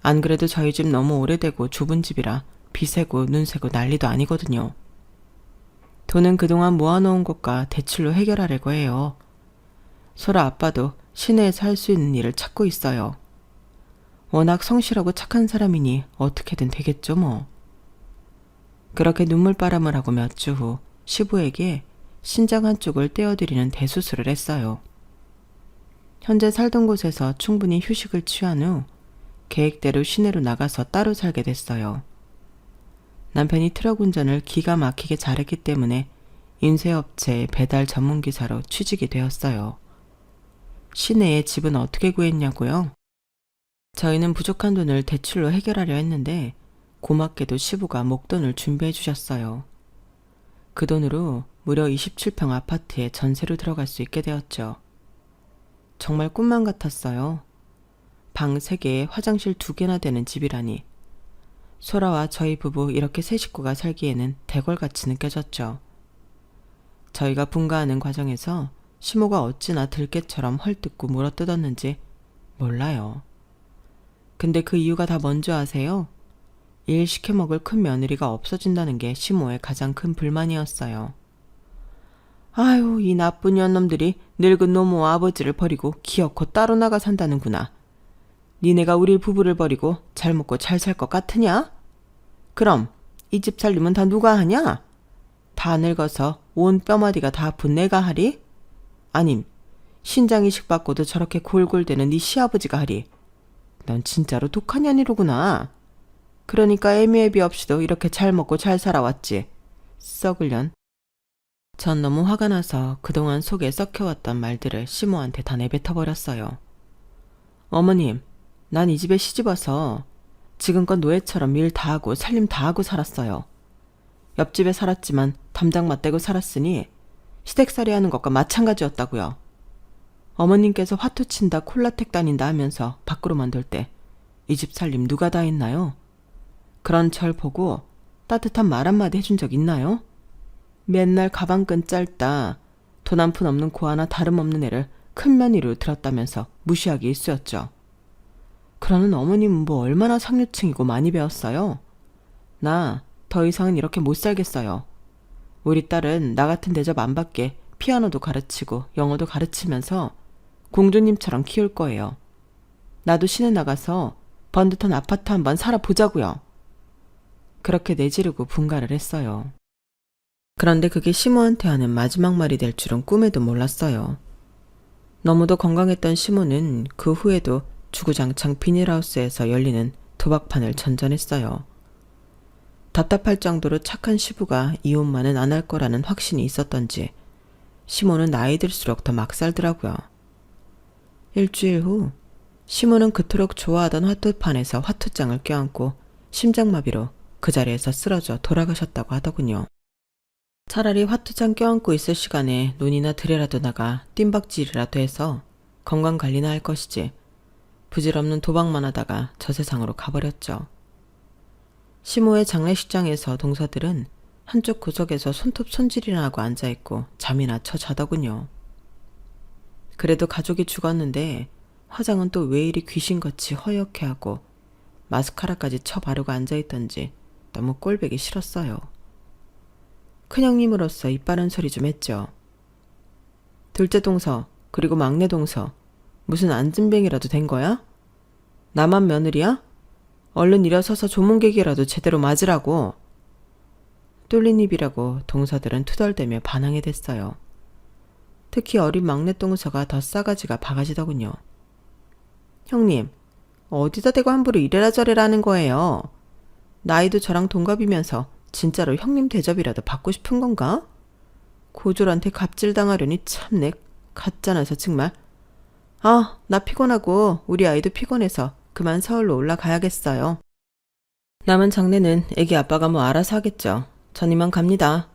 안 그래도 저희 집 너무 오래되고 좁은 집이라 비세고 눈세고 난리도 아니거든요. 돈은 그동안 모아놓은 것과 대출로 해결하려고 해요. 소라 아빠도 시내에서 할 수 있는 일을 찾고 있어요. 워낙 성실하고 착한 사람이니 어떻게든 되겠죠 뭐. 그렇게 눈물바람을 하고 몇 주 후 시부에게 신장 한쪽을 떼어드리는 대수술을 했어요. 현재 살던 곳에서 충분히 휴식을 취한 후 계획대로 시내로 나가서 따로 살게 됐어요. 남편이 트럭 운전을 기가 막히게 잘했기 때문에 인쇄업체 배달 전문기사로 취직이 되었어요. 시내에 집은 어떻게 구했냐고요? 저희는 부족한 돈을 대출로 해결하려 했는데 고맙게도 시부가 목돈을 준비해 주셨어요. 그 돈으로 무려 27평 아파트에 전세로 들어갈 수 있게 되었죠. 정말 꿈만 같았어요. 방 3개에 화장실 2개나 되는 집이라니. 소라와 저희 부부 이렇게 세 식구가 살기에는 대궐같이 느껴졌죠. 저희가 분가하는 과정에서 시모가 어찌나 들깨처럼 헐뜯고 물어뜯었는지 몰라요. 근데 그 이유가 다 뭔지 아세요? 일 시켜먹을 큰 며느리가 없어진다는 게 시모의 가장 큰 불만이었어요. 아유, 이 나쁜 년놈들이 늙은 노모와 아버지를 버리고 기어코 따로 나가 산다는구나. 니네가 우리 부부를 버리고 잘 먹고 잘 살 것 같으냐? 그럼 이 집 살림은 다 누가 하냐? 다 늙어서 온 뼈마디가 다 아픈 내가 하리? 아님 신장 이식 받고도 저렇게 골골대는 네 시아버지가 하리? 넌 진짜로 독한 년이로구나. 그러니까 애미애비 없이도 이렇게 잘 먹고 잘 살아왔지. 썩을년. 전 너무 화가 나서 그동안 속에 썩혀왔던 말들을 시모한테 다 내뱉어버렸어요. 어머님, 난 이 집에 시집와서 지금껏 노예처럼 일 다 하고 살림 다 하고 살았어요. 옆집에 살았지만 담장 맞대고 살았으니 시댁살이 하는 것과 마찬가지였다고요. 어머님께서 화투 친다 콜라텍 다닌다 하면서 밖으로 만들 때 이 집 살림 누가 다 했나요? 그런 절 보고 따뜻한 말 한마디 해준 적 있나요? 맨날 가방끈 짧다, 돈 한 푼 없는 고 하나 다름없는 애를 큰 며느리로 들었다면서 무시하기 일쑤였죠. 그러는 어머님은 뭐 얼마나 상류층이고 많이 배웠어요? 나 더 이상은 이렇게 못 살겠어요. 우리 딸은 나 같은 대접 안 받게 피아노도 가르치고 영어도 가르치면서 공주님처럼 키울 거예요. 나도 시내 나가서 번듯한 아파트 한번 살아보자고요. 그렇게 내지르고 분가를 했어요. 그런데 그게 시모한테 하는 마지막 말이 될 줄은 꿈에도 몰랐어요. 너무도 건강했던 시모는 그 후에도 주구장창 비닐하우스에서 열리는 도박판을 전전했어요. 답답할 정도로 착한 시부가 이혼만은 안 할 거라는 확신이 있었던지 시모는 나이 들수록 더 막 살더라고요. 일주일 후 시모는 그토록 좋아하던 화투판에서 화투장을 껴안고 심장마비로 그 자리에서 쓰러져 돌아가셨다고 하더군요. 차라리 화투장 껴안고 있을 시간에 논이나 들에라도 나가 뜀박질이라도 해서 건강관리나 할 것이지 부질없는 도박만 하다가 저 세상으로 가버렸죠. 시모의 장례식장에서 동서들은 한쪽 구석에서 손톱 손질이나 하고 앉아있고 잠이나 쳐 자더군요. 그래도 가족이 죽었는데 화장은 또 왜 이리 귀신같이 허옇게 하고 마스카라까지 쳐 바르고 앉아있던지 너무 꼴보기 싫었어요. 큰형님으로서 이빠른 소리 좀 했죠. 둘째 동서 그리고 막내 동서 무슨 안진뱅이라도 된 거야? 나만 며느리야? 얼른 일어서서 조문객이라도 제대로 맞으라고. 뚫린 입이라고 동서들은 투덜대며 반항이 됐어요. 특히 어린 막내 동서가 더 싸가지가 바가지더군요. 형님, 어디다 대고 함부로 이래라 저래라 하는 거예요. 나이도 저랑 동갑이면서 진짜로 형님 대접이라도 받고 싶은 건가? 고졸한테 갑질당하려니 참내 가짜나서 정말. 아, 나 피곤하고 우리 아이도 피곤해서 그만 서울로 올라가야겠어요. 남은 장례는 애기 아빠가 뭐 알아서 하겠죠. 전 이만 갑니다.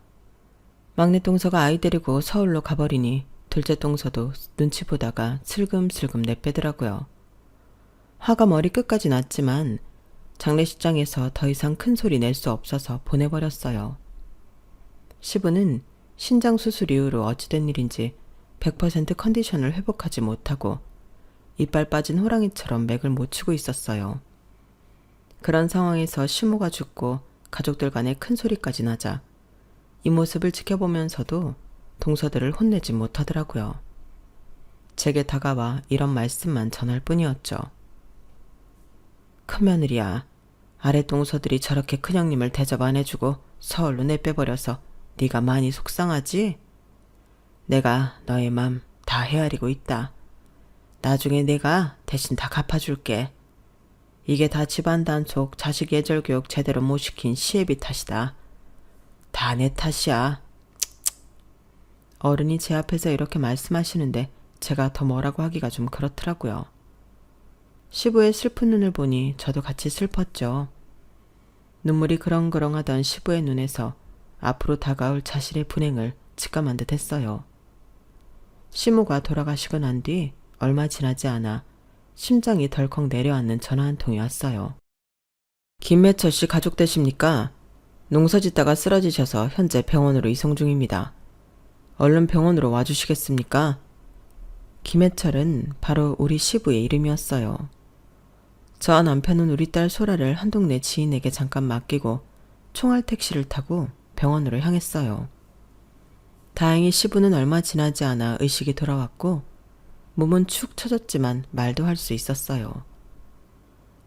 막내 동서가 아이 데리고 서울로 가버리니 둘째 동서도 눈치 보다가 슬금슬금 내빼더라고요. 화가 머리 끝까지 났지만 장례식장에서 더 이상 큰 소리 낼 수 없어서 보내버렸어요. 시부는 신장 수술 이후로 어찌된 일인지 100% 컨디션을 회복하지 못하고 이빨 빠진 호랑이처럼 맥을 못 추고 있었어요. 그런 상황에서 시모가 죽고 가족들 간에 큰 소리까지 나자 이 모습을 지켜보면서도 동서들을 혼내지 못하더라고요. 제게 다가와 이런 말씀만 전할 뿐이었죠. 큰며느리야, 아래 동서들이 저렇게 큰형님을 대접 안 해주고 서울로 내빼버려서 네가 많이 속상하지? 내가 너의 맘 다 헤아리고 있다. 나중에 내가 대신 다 갚아줄게. 이게 다 집안 단속, 자식 예절 교육 제대로 못 시킨 시애비 탓이다. 다 내 탓이야. 어른이 제 앞에서 이렇게 말씀하시는데 제가 더 뭐라고 하기가 좀 그렇더라고요. 시부의 슬픈 눈을 보니 저도 같이 슬펐죠. 눈물이 그렁그렁하던 시부의 눈에서 앞으로 다가올 자신의 분행을 직감한 듯 했어요. 시모가 돌아가시고 난 뒤 얼마 지나지 않아 심장이 덜컥 내려앉는 전화 한 통이 왔어요. 김매철 씨 가족 되십니까? 농사 짓다가 쓰러지셔서 현재 병원으로 이송 중입니다. 얼른 병원으로 와주시겠습니까? 김해철은 바로 우리 시부의 이름이었어요. 저와 남편은 우리 딸 소라를 한 동네 지인에게 잠깐 맡기고 총알 택시를 타고 병원으로 향했어요. 다행히 시부는 얼마 지나지 않아 의식이 돌아왔고 몸은 축 처졌지만 말도 할 수 있었어요.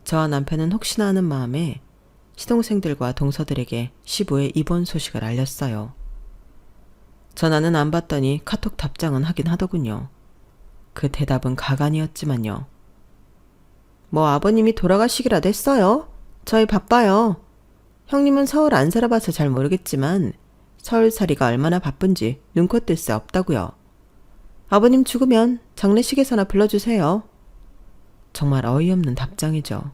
저와 남편은 혹시나 하는 마음에 시동생들과 동서들에게 시부의 입원 소식을 알렸어요. 전화는 안 받더니 카톡 답장은 하긴 하더군요. 그 대답은 가관이었지만요. 뭐 아버님이 돌아가시기라도 했어요. 저희 바빠요. 형님은 서울 안 살아봐서 잘 모르겠지만 서울살이가 얼마나 바쁜지 눈코 뜰 새 없다고요. 아버님 죽으면 장례식에서나 불러주세요. 정말 어이없는 답장이죠.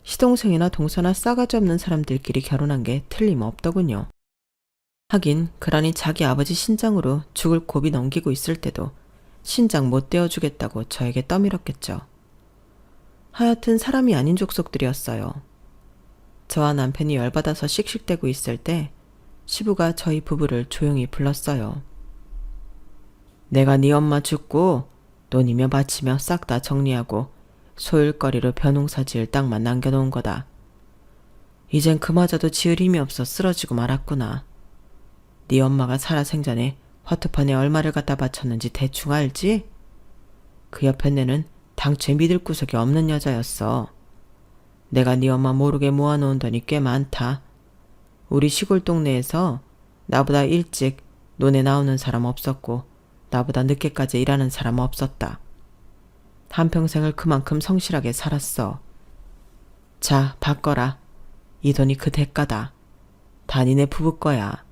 시동생이나 동서나 싸가지 없는 사람들끼리 결혼한 게 틀림없더군요. 하긴 그러니 자기 아버지 신장으로 죽을 고비 넘기고 있을 때도 신장 못 떼어주겠다고 저에게 떠밀었겠죠. 하여튼 사람이 아닌 족속들이었어요. 저와 남편이 열받아서 씩씩대고 있을 때 시부가 저희 부부를 조용히 불렀어요. 내가 네 엄마 죽고 논이며 밭이며 싹 다 정리하고 소일거리로 벼농사 지을 땅만 남겨놓은 거다. 이젠 그마저도 지을 힘이 없어 쓰러지고 말았구나. 네 엄마가 살아생전에 화투판에 얼마를 갖다 바쳤는지 대충 알지? 그 옆에 내는 당최 믿을 구석이 없는 여자였어. 내가 네 엄마 모르게 모아놓은 돈이 꽤 많다. 우리 시골 동네에서 나보다 일찍 논에 나오는 사람 없었고 나보다 늦게까지 일하는 사람 없었다. 한평생을 그만큼 성실하게 살았어. 자, 바꿔라. 이 돈이 그 대가다. 다 니네 부부 거야.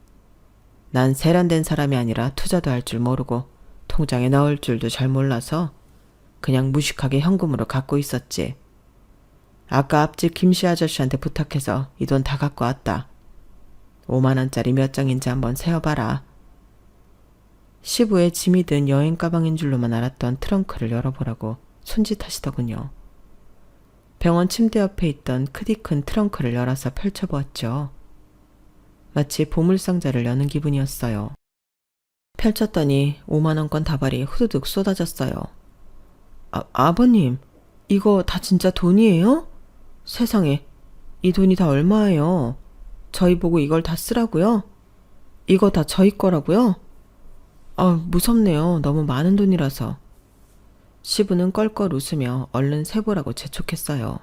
난 세련된 사람이 아니라 투자도 할 줄 모르고 통장에 넣을 줄도 잘 몰라서 그냥 무식하게 현금으로 갖고 있었지. 아까 앞집 김씨 아저씨한테 부탁해서 이 돈 다 갖고 왔다. 5만 원짜리 몇 장인지 한번 세어봐라. 시부의 짐이 든 여행 가방인 줄로만 알았던 트렁크를 열어보라고 손짓하시더군요. 병원 침대 옆에 있던 크디 큰 트렁크를 열어서 펼쳐보았죠. 마치 보물상자를 여는 기분이었어요. 펼쳤더니 5만 원권 다발이 후두둑 쏟아졌어요. 아버님, 이거 다 진짜 돈이에요? 세상에, 이 돈이 다 얼마예요? 저희 보고 이걸 다 쓰라고요? 이거 다 저희 거라고요? 무섭네요. 너무 많은 돈이라서. 시부는 껄껄 웃으며 얼른 세보라고 재촉했어요.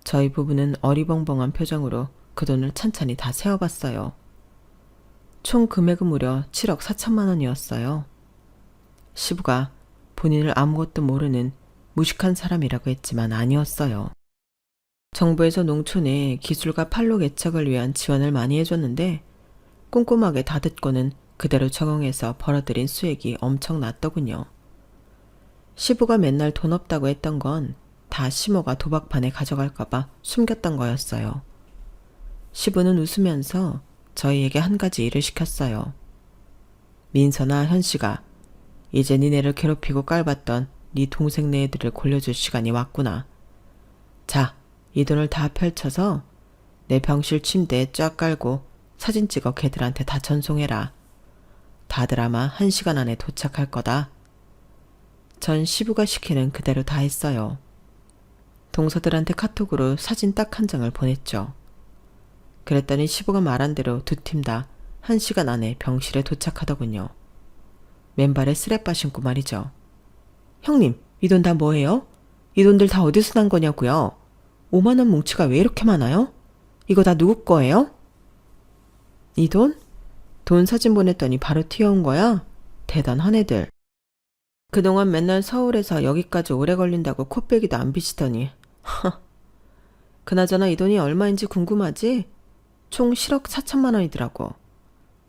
저희 부부는 어리벙벙한 표정으로 그 돈을 찬찬히 다 세어봤어요. 총 금액은 무려 7억 4천만 원이었어요. 시부가 본인을 아무것도 모르는 무식한 사람이라고 했지만 아니었어요. 정부에서 농촌에 기술과 판로 개척을 위한 지원을 많이 해줬는데 꼼꼼하게 다 듣고는 그대로 적용해서 벌어들인 수익이 엄청났더군요. 시부가 맨날 돈 없다고 했던 건 다 시모가 도박판에 가져갈까봐 숨겼던 거였어요. 시부는 웃으면서 저희에게 한 가지 일을 시켰어요. 민서나 현씨가 이제 니네를 괴롭히고 깔봤던 네 동생네 애들을 골려줄 시간이 왔구나. 자, 이 돈을 다 펼쳐서 내 병실 침대에 쫙 깔고 사진 찍어 걔들한테 다 전송해라. 다들 아마 1시간 안에 도착할 거다. 전 시부가 시키는 그대로 다 했어요. 동서들한테 카톡으로 사진 딱 한 장을 보냈죠. 그랬더니 시부가 말한 대로 두 팀 다 1시간 안에 병실에 도착하더군요. 맨발에 쓰레빠 신고 말이죠. 형님, 이 돈 다 뭐예요? 이 돈들 다 어디서 난 거냐고요? 5만 원 뭉치가 왜 이렇게 많아요? 이거 다 누구 거예요? 이 돈? 돈 사진 보냈더니 바로 튀어온 거야? 대단한 애들. 그동안 맨날 서울에서 여기까지 오래 걸린다고 코빼기도 안 비치더니 그나저나 이 돈이 얼마인지 궁금하지? 총 7억 4천만 원이더라고.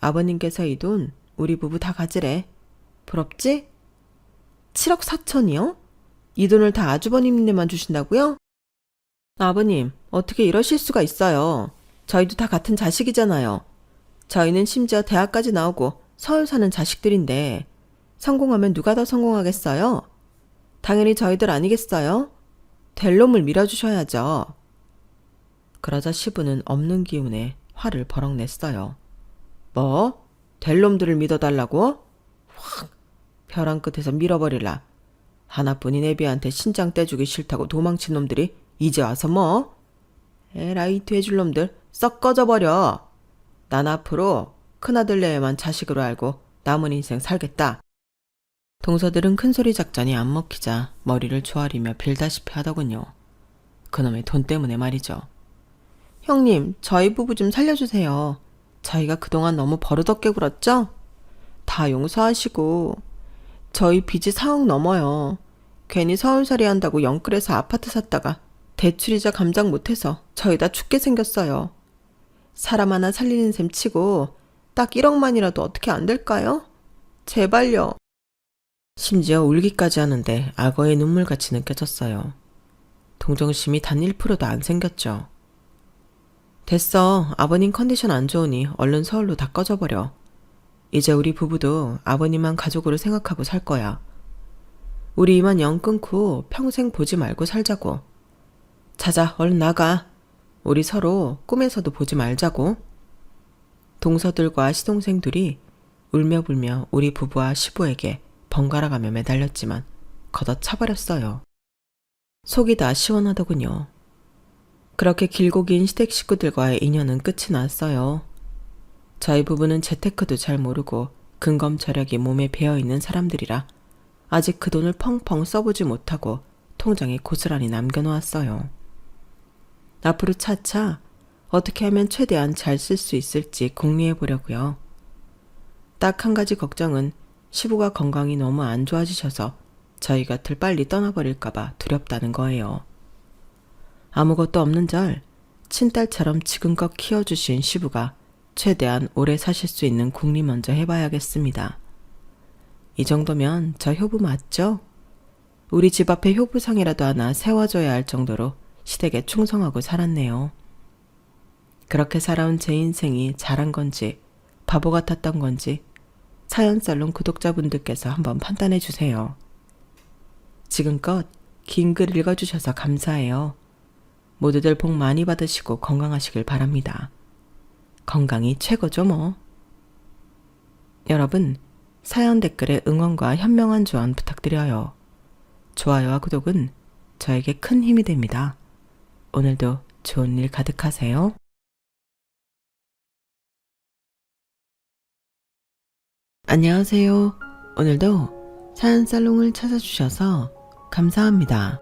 아버님께서 이 돈 우리 부부 다 가지래. 부럽지? 7억 4천이요? 이 돈을 다 아주버님네만 주신다고요? 아버님, 어떻게 이러실 수가 있어요. 저희도 다 같은 자식이잖아요. 저희는 심지어 대학까지 나오고 서울 사는 자식들인데 성공하면 누가 더 성공하겠어요? 당연히 저희들 아니겠어요? 될 놈을 밀어주셔야죠. 그러자 시부는 없는 기운에 화를 버럭 냈어요. 뭐? 될 놈들을 믿어달라고? 확 벼랑 끝에서 밀어버릴라. 하나뿐인 애비한테 신장 떼주기 싫다고 도망친 놈들이 이제 와서 뭐? 에라이 돼줄 놈들 썩 꺼져버려. 난 앞으로 큰아들내에만 자식으로 알고 남은 인생 살겠다. 동서들은 큰소리 작전이 안 먹히자 머리를 조아리며 빌다시피 하더군요. 그놈의 돈 때문에 말이죠. 형님, 저희 부부 좀 살려주세요. 저희가 그동안 너무 버릇없게 굴었죠? 다 용서하시고 저희 빚이 4억 넘어요. 괜히 서울살이 한다고 영끌에서 아파트 샀다가 대출이자 감당 못해서 저희 다 죽게 생겼어요. 사람 하나 살리는 셈 치고 딱 1억만이라도 어떻게 안 될까요? 제발요. 심지어 울기까지 하는데 악어의 눈물같이 느껴졌어요. 동정심이 단 1%도 안 생겼죠. 됐어. 아버님 컨디션 안 좋으니 얼른 서울로 다 꺼져버려. 이제 우리 부부도 아버님만 가족으로 생각하고 살 거야. 우리 이만 연 끊고 평생 보지 말고 살자고. 자자, 얼른 나가. 우리 서로 꿈에서도 보지 말자고. 동서들과 시동생들이 울며불며 우리 부부와 시부에게 번갈아가며 매달렸지만 걷어차버렸어요. 속이 다 시원하더군요. 그렇게 길고 긴 시댁 식구들과의 인연은 끝이 났어요. 저희 부부는 재테크도 잘 모르고 근검절약이 몸에 배어있는 사람들이라 아직 그 돈을 펑펑 써보지 못하고 통장에 고스란히 남겨놓았어요. 앞으로 차차 어떻게 하면 최대한 잘 쓸 수 있을지 궁리해 보려고요. 딱 한 가지 걱정은 시부가 건강이 너무 안 좋아지셔서 저희 곁을 빨리 떠나버릴까봐 두렵다는 거예요. 아무것도 없는 절 친딸처럼 지금껏 키워주신 시부가 최대한 오래 사실 수 있는 궁리 먼저 해봐야겠습니다. 이 정도면 저 효부 맞죠? 우리 집 앞에 효부상이라도 하나 세워줘야 할 정도로 시댁에 충성하고 살았네요. 그렇게 살아온 제 인생이 잘한 건지 바보 같았던 건지 사연살롱 구독자분들께서 한번 판단해 주세요. 지금껏 긴 글 읽어주셔서 감사해요. 모두들 복 많이 받으시고 건강하시길 바랍니다. 건강이 최고죠 뭐. 여러분, 사연 댓글에 응원과 현명한 조언 부탁드려요. 좋아요와 구독은 저에게 큰 힘이 됩니다. 오늘도 좋은 일 가득하세요. 안녕하세요. 오늘도 사연살롱을 찾아주셔서 감사합니다.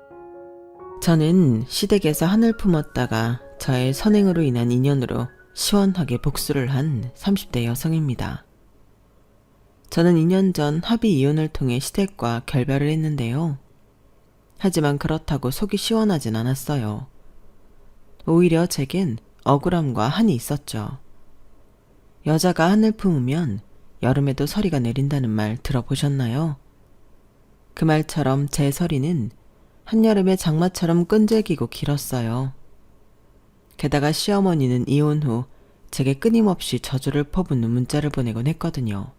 저는 시댁에서 한을 품었다가 저의 선행으로 인한 인연으로 시원하게 복수를 한 30대 여성입니다. 저는 2년 전 합의 이혼을 통해 시댁과 결별을 했는데요. 하지만 그렇다고 속이 시원하진 않았어요. 오히려 제겐 억울함과 한이 있었죠. 여자가 한을 품으면 여름에도 서리가 내린다는 말 들어보셨나요? 그 말처럼 제 서리는 한여름의 장마처럼 끈질기고 길었어요. 게다가 시어머니는 이혼 후 제게 끊임없이 저주를 퍼붓는 문자를 보내곤 했거든요.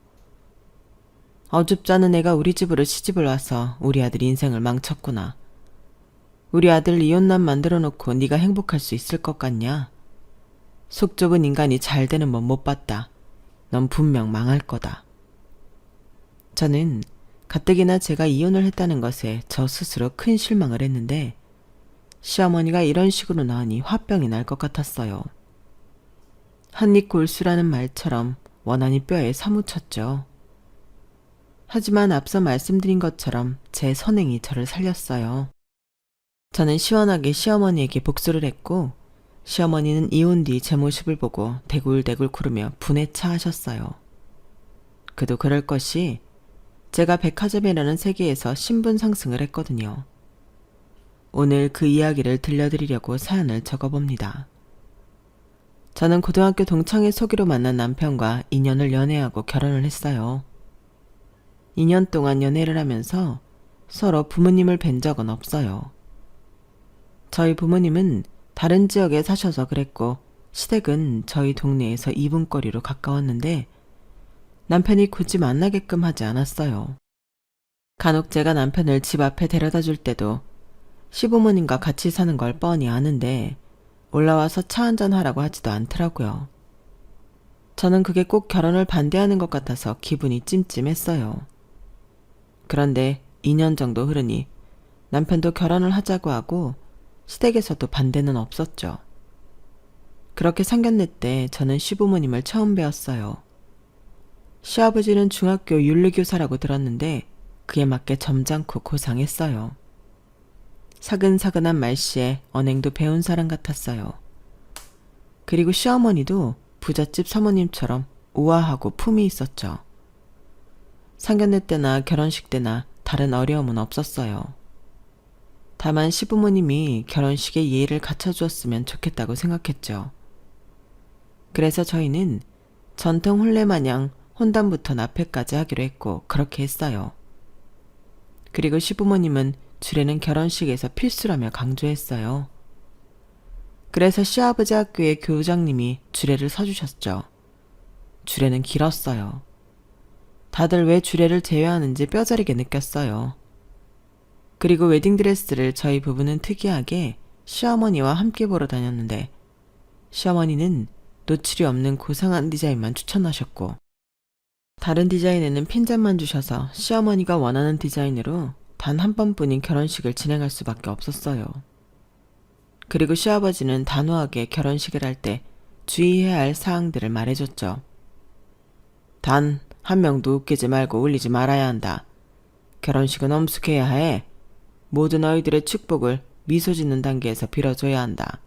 어줍지 않은 애가 우리 집으로 시집을 와서 우리 아들 인생을 망쳤구나. 우리 아들 이혼남 만들어 놓고 네가 행복할 수 있을 것 같냐? 속 좁은 인간이 잘 되는 법 못 봤다. 넌 분명 망할 거다. 저는 가뜩이나 제가 이혼을 했다는 것에 저 스스로 큰 실망을 했는데 시어머니가 이런 식으로 나으니 화병이 날 것 같았어요. 한입 골수라는 말처럼 원한이 뼈에 사무쳤죠. 하지만 앞서 말씀드린 것처럼 제 선행이 저를 살렸어요. 저는 시원하게 시어머니에게 복수를 했고 시어머니는 이혼 뒤 제 모습을 보고 대굴대굴 구르며 분에 차하셨어요. 그도 그럴 것이 제가 백화점이라는 세계에서 신분 상승을 했거든요. 오늘 그 이야기를 들려드리려고 사연을 적어봅니다. 저는 고등학교 동창회 소개로 만난 남편과 2년을 연애하고 결혼을 했어요. 2년 동안 연애를 하면서 서로 부모님을 뵌 적은 없어요. 저희 부모님은 다른 지역에 사셔서 그랬고 시댁은 저희 동네에서 이분거리로 가까웠는데 남편이 굳이 만나게끔 하지 않았어요. 간혹 제가 남편을 집 앞에 데려다 줄 때도 시부모님과 같이 사는 걸 뻔히 아는데 올라와서 차 한잔 하라고 하지도 않더라고요. 저는 그게 꼭 결혼을 반대하는 것 같아서 기분이 찜찜했어요. 그런데 2년 정도 흐르니 남편도 결혼을 하자고 하고 시댁에서도 반대는 없었죠. 그렇게 상견례 때 저는 시부모님을 처음 뵈었어요. 시아버지는 중학교 윤리교사라고 들었는데 그에 맞게 점잖고 고상했어요. 사근사근한 말씨에 언행도 배운 사람 같았어요. 그리고 시어머니도 부잣집 사모님처럼 우아하고 품이 있었죠. 상견례 때나 결혼식 때나 다른 어려움은 없었어요. 다만 시부모님이 결혼식에 예의를 갖춰주었으면 좋겠다고 생각했죠. 그래서 저희는 전통 혼례 마냥 혼담부터 납회까지 하기로 했고 그렇게 했어요. 그리고 시부모님은 주례는 결혼식에서 필수라며 강조했어요. 그래서 시아버지 학교의 교장님이 주례를 서주셨죠. 주례는 길었어요. 다들 왜 주례를 제외하는지 뼈저리게 느꼈어요. 그리고 웨딩드레스를 저희 부부는 특이하게 시어머니와 함께 보러 다녔는데 시어머니는 노출이 없는 고상한 디자인만 추천하셨고 다른 디자인에는 핀잔만 주셔서 시어머니가 원하는 디자인으로 단 한 번뿐인 결혼식을 진행할 수밖에 없었어요. 그리고 시아버지는 단호하게 결혼식을 할 때 주의해야 할 사항들을 말해줬죠. 단 한 명도 웃기지 말고 울리지 말아야 한다. 결혼식은 엄숙해야 해. 모든 너희들의 축복을 미소 짓는 단계에서 빌어줘야 한다.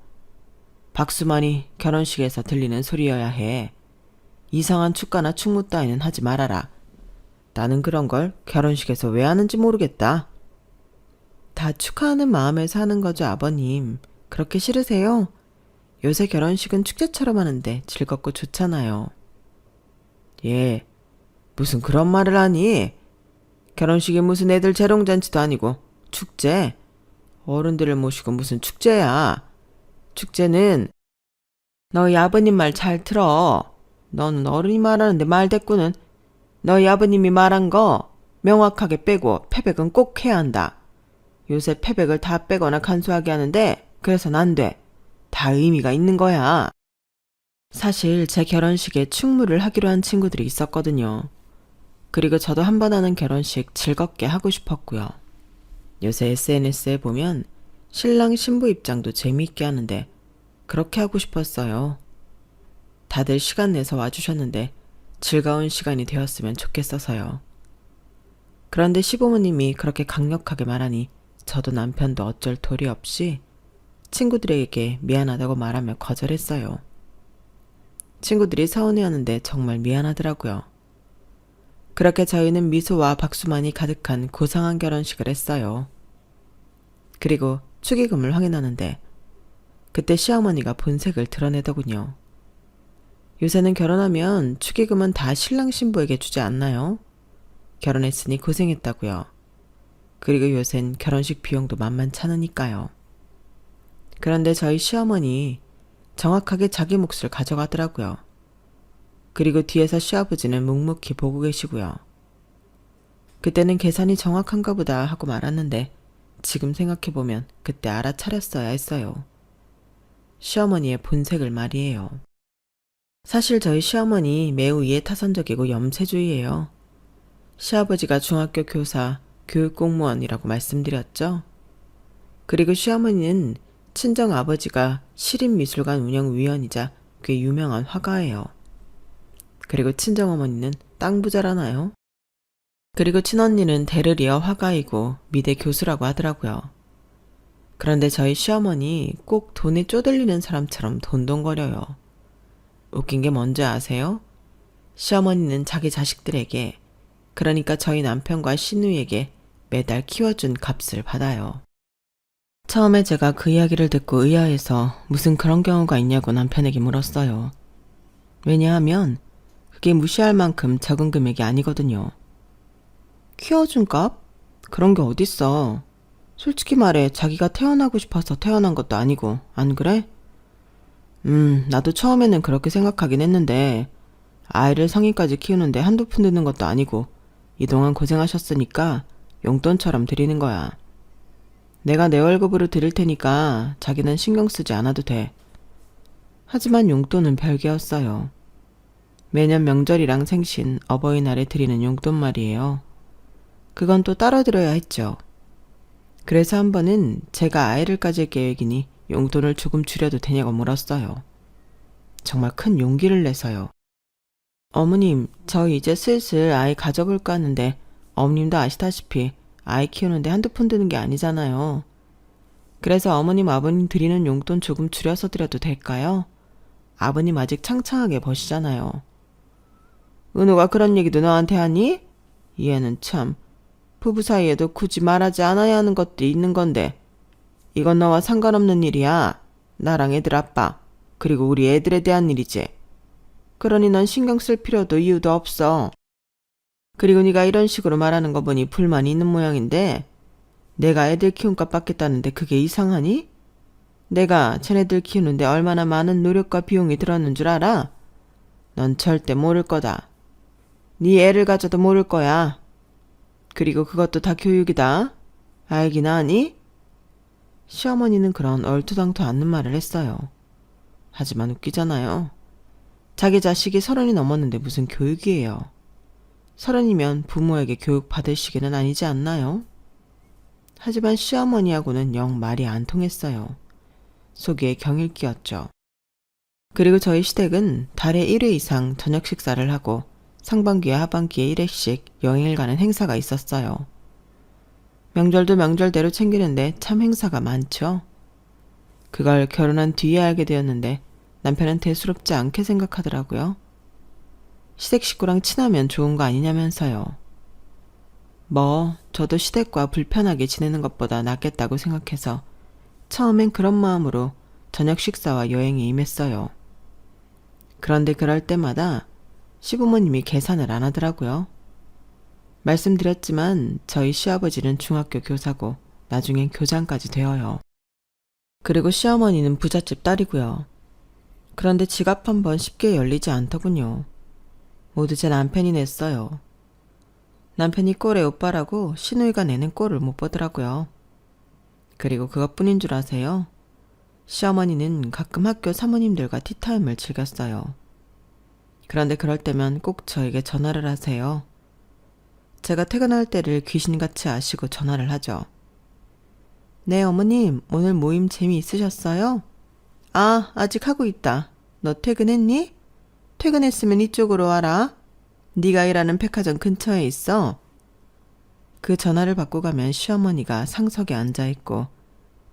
박수만이 결혼식에서 들리는 소리여야 해. 이상한 축가나 축무 따위는 하지 말아라. 나는 그런 걸 결혼식에서 왜 하는지 모르겠다. 다 축하하는 마음에서 하는 거죠, 아버님. 그렇게 싫으세요? 요새 결혼식은 축제처럼 하는데 즐겁고 좋잖아요. 예, 무슨 그런 말을 하니? 결혼식이 무슨 애들 재롱잔치도 아니고 축제? 어른들을 모시고 무슨 축제야? 축제는 너희 아버님 말 잘 들어. 너는 어른이 말하는데 말대꾸는 너희 아버님이 말한 거 명확하게 빼고 패백은 꼭 해야 한다. 요새 패백을 다 빼거나 간소하게 하는데 그래선 안 돼. 다 의미가 있는 거야. 사실 제 결혼식에 충무를 하기로 한 친구들이 있었거든요. 그리고 저도 한 번 하는 결혼식 즐겁게 하고 싶었고요. 요새 SNS에 보면 신랑 신부 입장도 재미있게 하는데 그렇게 하고 싶었어요. 다들 시간 내서 와주셨는데 즐거운 시간이 되었으면 좋겠어서요. 그런데 시부모님이 그렇게 강력하게 말하니 저도 남편도 어쩔 도리 없이 친구들에게 미안하다고 말하며 거절했어요. 친구들이 서운해하는데 정말 미안하더라고요. 그렇게 저희는 미소와 박수만이 가득한 고상한 결혼식을 했어요. 그리고 축의금을 확인하는데 그때 시어머니가 본색을 드러내더군요. 요새는 결혼하면 축의금은 다 신랑 신부에게 주지 않나요? 결혼했으니 고생했다고요. 그리고 요샌 결혼식 비용도 만만찮으니까요. 그런데 저희 시어머니 정확하게 자기 몫을 가져가더라고요. 그리고 뒤에서 시아버지는 묵묵히 보고 계시고요. 그때는 계산이 정확한가 보다 하고 말았는데 지금 생각해보면 그때 알아차렸어야 했어요. 시어머니의 본색을 말이에요. 사실 저희 시어머니 매우 이해타산적이고 염세주의예요. 시아버지가 중학교 교사, 교육공무원이라고 말씀드렸죠. 그리고 시어머니는 친정아버지가 시립미술관 운영위원이자 꽤 유명한 화가예요. 그리고 친정어머니는 땅 부자라나요? 그리고 친언니는 대를 이어 화가이고 미대 교수라고 하더라고요. 그런데 저희 시어머니 꼭 돈에 쪼들리는 사람처럼 돈돈거려요. 웃긴 게 뭔지 아세요? 시어머니는 자기 자식들에게, 그러니까 저희 남편과 시누이에게 매달 키워준 값을 받아요. 처음에 제가 그 이야기를 듣고 의아해서 무슨 그런 경우가 있냐고 남편에게 물었어요. 왜냐하면 그게 무시할 만큼 적은 금액이 아니거든요. 키워준 값? 그런 게 어딨어. 솔직히 말해 자기가 태어나고 싶어서 태어난 것도 아니고, 안 그래? 나도 처음에는 그렇게 생각하긴 했는데 아이를 성인까지 키우는데 한두 푼 드는 것도 아니고 이동안 고생하셨으니까 용돈처럼 드리는 거야. 내가 내 월급으로 드릴 테니까 자기는 신경 쓰지 않아도 돼. 하지만 용돈은 별개였어요. 매년 명절이랑 생신, 어버이날에 드리는 용돈 말이에요. 그건 또 따로 드려야 했죠. 그래서 한 번은 제가 아이를 가질 계획이니 용돈을 조금 줄여도 되냐고 물었어요. 정말 큰 용기를 내서요. 어머님, 저 이제 슬슬 아이 가져볼까 하는데 어머님도 아시다시피 아이 키우는데 한두 푼 드는 게 아니잖아요. 그래서 어머님, 아버님 드리는 용돈 조금 줄여서 드려도 될까요? 아버님 아직 창창하게 버시잖아요. 은호가 그런 얘기도 너한테 하니? 이 애는 참, 부부 사이에도 굳이 말하지 않아야 하는 것들이 있는 건데 이건 너와 상관없는 일이야. 나랑 애들 아빠, 그리고 우리 애들에 대한 일이지. 그러니 넌 신경 쓸 필요도 이유도 없어. 그리고 네가 이런 식으로 말하는 거 보니 불만이 있는 모양인데 내가 애들 키움값 받겠다는데 그게 이상하니? 내가 쟤네들 키우는데 얼마나 많은 노력과 비용이 들었는 줄 알아? 넌 절대 모를 거다. 네 애를 가져도 모를 거야. 그리고 그것도 다 교육이다. 알긴 아니? 시어머니는 그런 얼토당토 않는 말을 했어요. 하지만 웃기잖아요. 자기 자식이 30이 넘었는데 무슨 교육이에요. 30이면 부모에게 교육 받을 시기는 아니지 않나요? 하지만 시어머니하고는 영 말이 안 통했어요. 속에 경일 끼었죠. 그리고 저희 시댁은 달에 1회 이상 저녁 식사를 하고 상반기와 하반기에 1회씩 여행을 가는 행사가 있었어요. 명절도 명절대로 챙기는데 참 행사가 많죠. 그걸 결혼한 뒤에 알게 되었는데 남편은 대수롭지 않게 생각하더라고요. 시댁 식구랑 친하면 좋은 거 아니냐면서요. 뭐 저도 시댁과 불편하게 지내는 것보다 낫겠다고 생각해서 처음엔 그런 마음으로 저녁 식사와 여행에 임했어요. 그런데 그럴 때마다 시부모님이 계산을 안 하더라고요. 말씀드렸지만 저희 시아버지는 중학교 교사고 나중엔 교장까지 되어요. 그리고 시어머니는 부잣집 딸이고요. 그런데 지갑 한 번 쉽게 열리지 않더군요. 모두 제 남편이 냈어요. 남편이 꼴의 오빠라고 시누이가 내는 꼴을 못 보더라고요. 그리고 그것뿐인 줄 아세요? 시어머니는 가끔 학교 사모님들과 티타임을 즐겼어요. 그런데 그럴 때면 꼭 저에게 전화를 하세요. 제가 퇴근할 때를 귀신같이 아시고 전화를 하죠. 네, 어머님, 오늘 모임 재미있으셨어요? 아, 아직 하고 있다. 너 퇴근했니? 퇴근했으면 이쪽으로 와라. 네가 일하는 백화점 근처에 있어. 그 전화를 받고 가면 시어머니가 상석에 앉아있고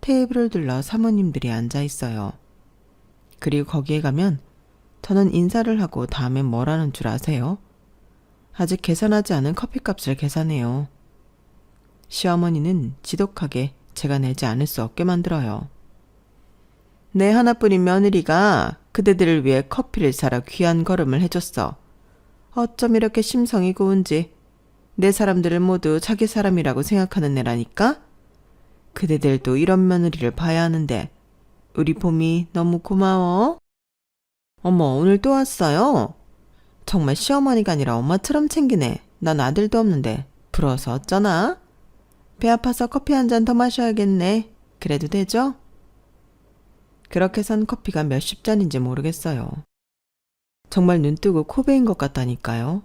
테이블을 둘러 사모님들이 앉아있어요. 그리고 거기에 가면 저는 인사를 하고 다음엔 뭘 하는 줄 아세요? 아직 계산하지 않은 커피값을 계산해요. 시어머니는 지독하게 제가 내지 않을 수 없게 만들어요. 내 하나뿐인 며느리가 그대들을 위해 커피를 사러 귀한 걸음을 해줬어. 어쩜 이렇게 심성이 고운지. 내 사람들을 모두 자기 사람이라고 생각하는 애라니까? 그대들도 이런 며느리를 봐야 하는데 우리 봄이 너무 고마워. 어머, 오늘 또 왔어요? 정말 시어머니가 아니라 엄마처럼 챙기네. 난 아들도 없는데 부러워서 어쩌나? 배 아파서 커피 한 잔 더 마셔야겠네. 그래도 되죠? 그렇게 산 커피가 몇십 잔인지 모르겠어요. 정말 눈뜨고 코 베인 것 같다니까요.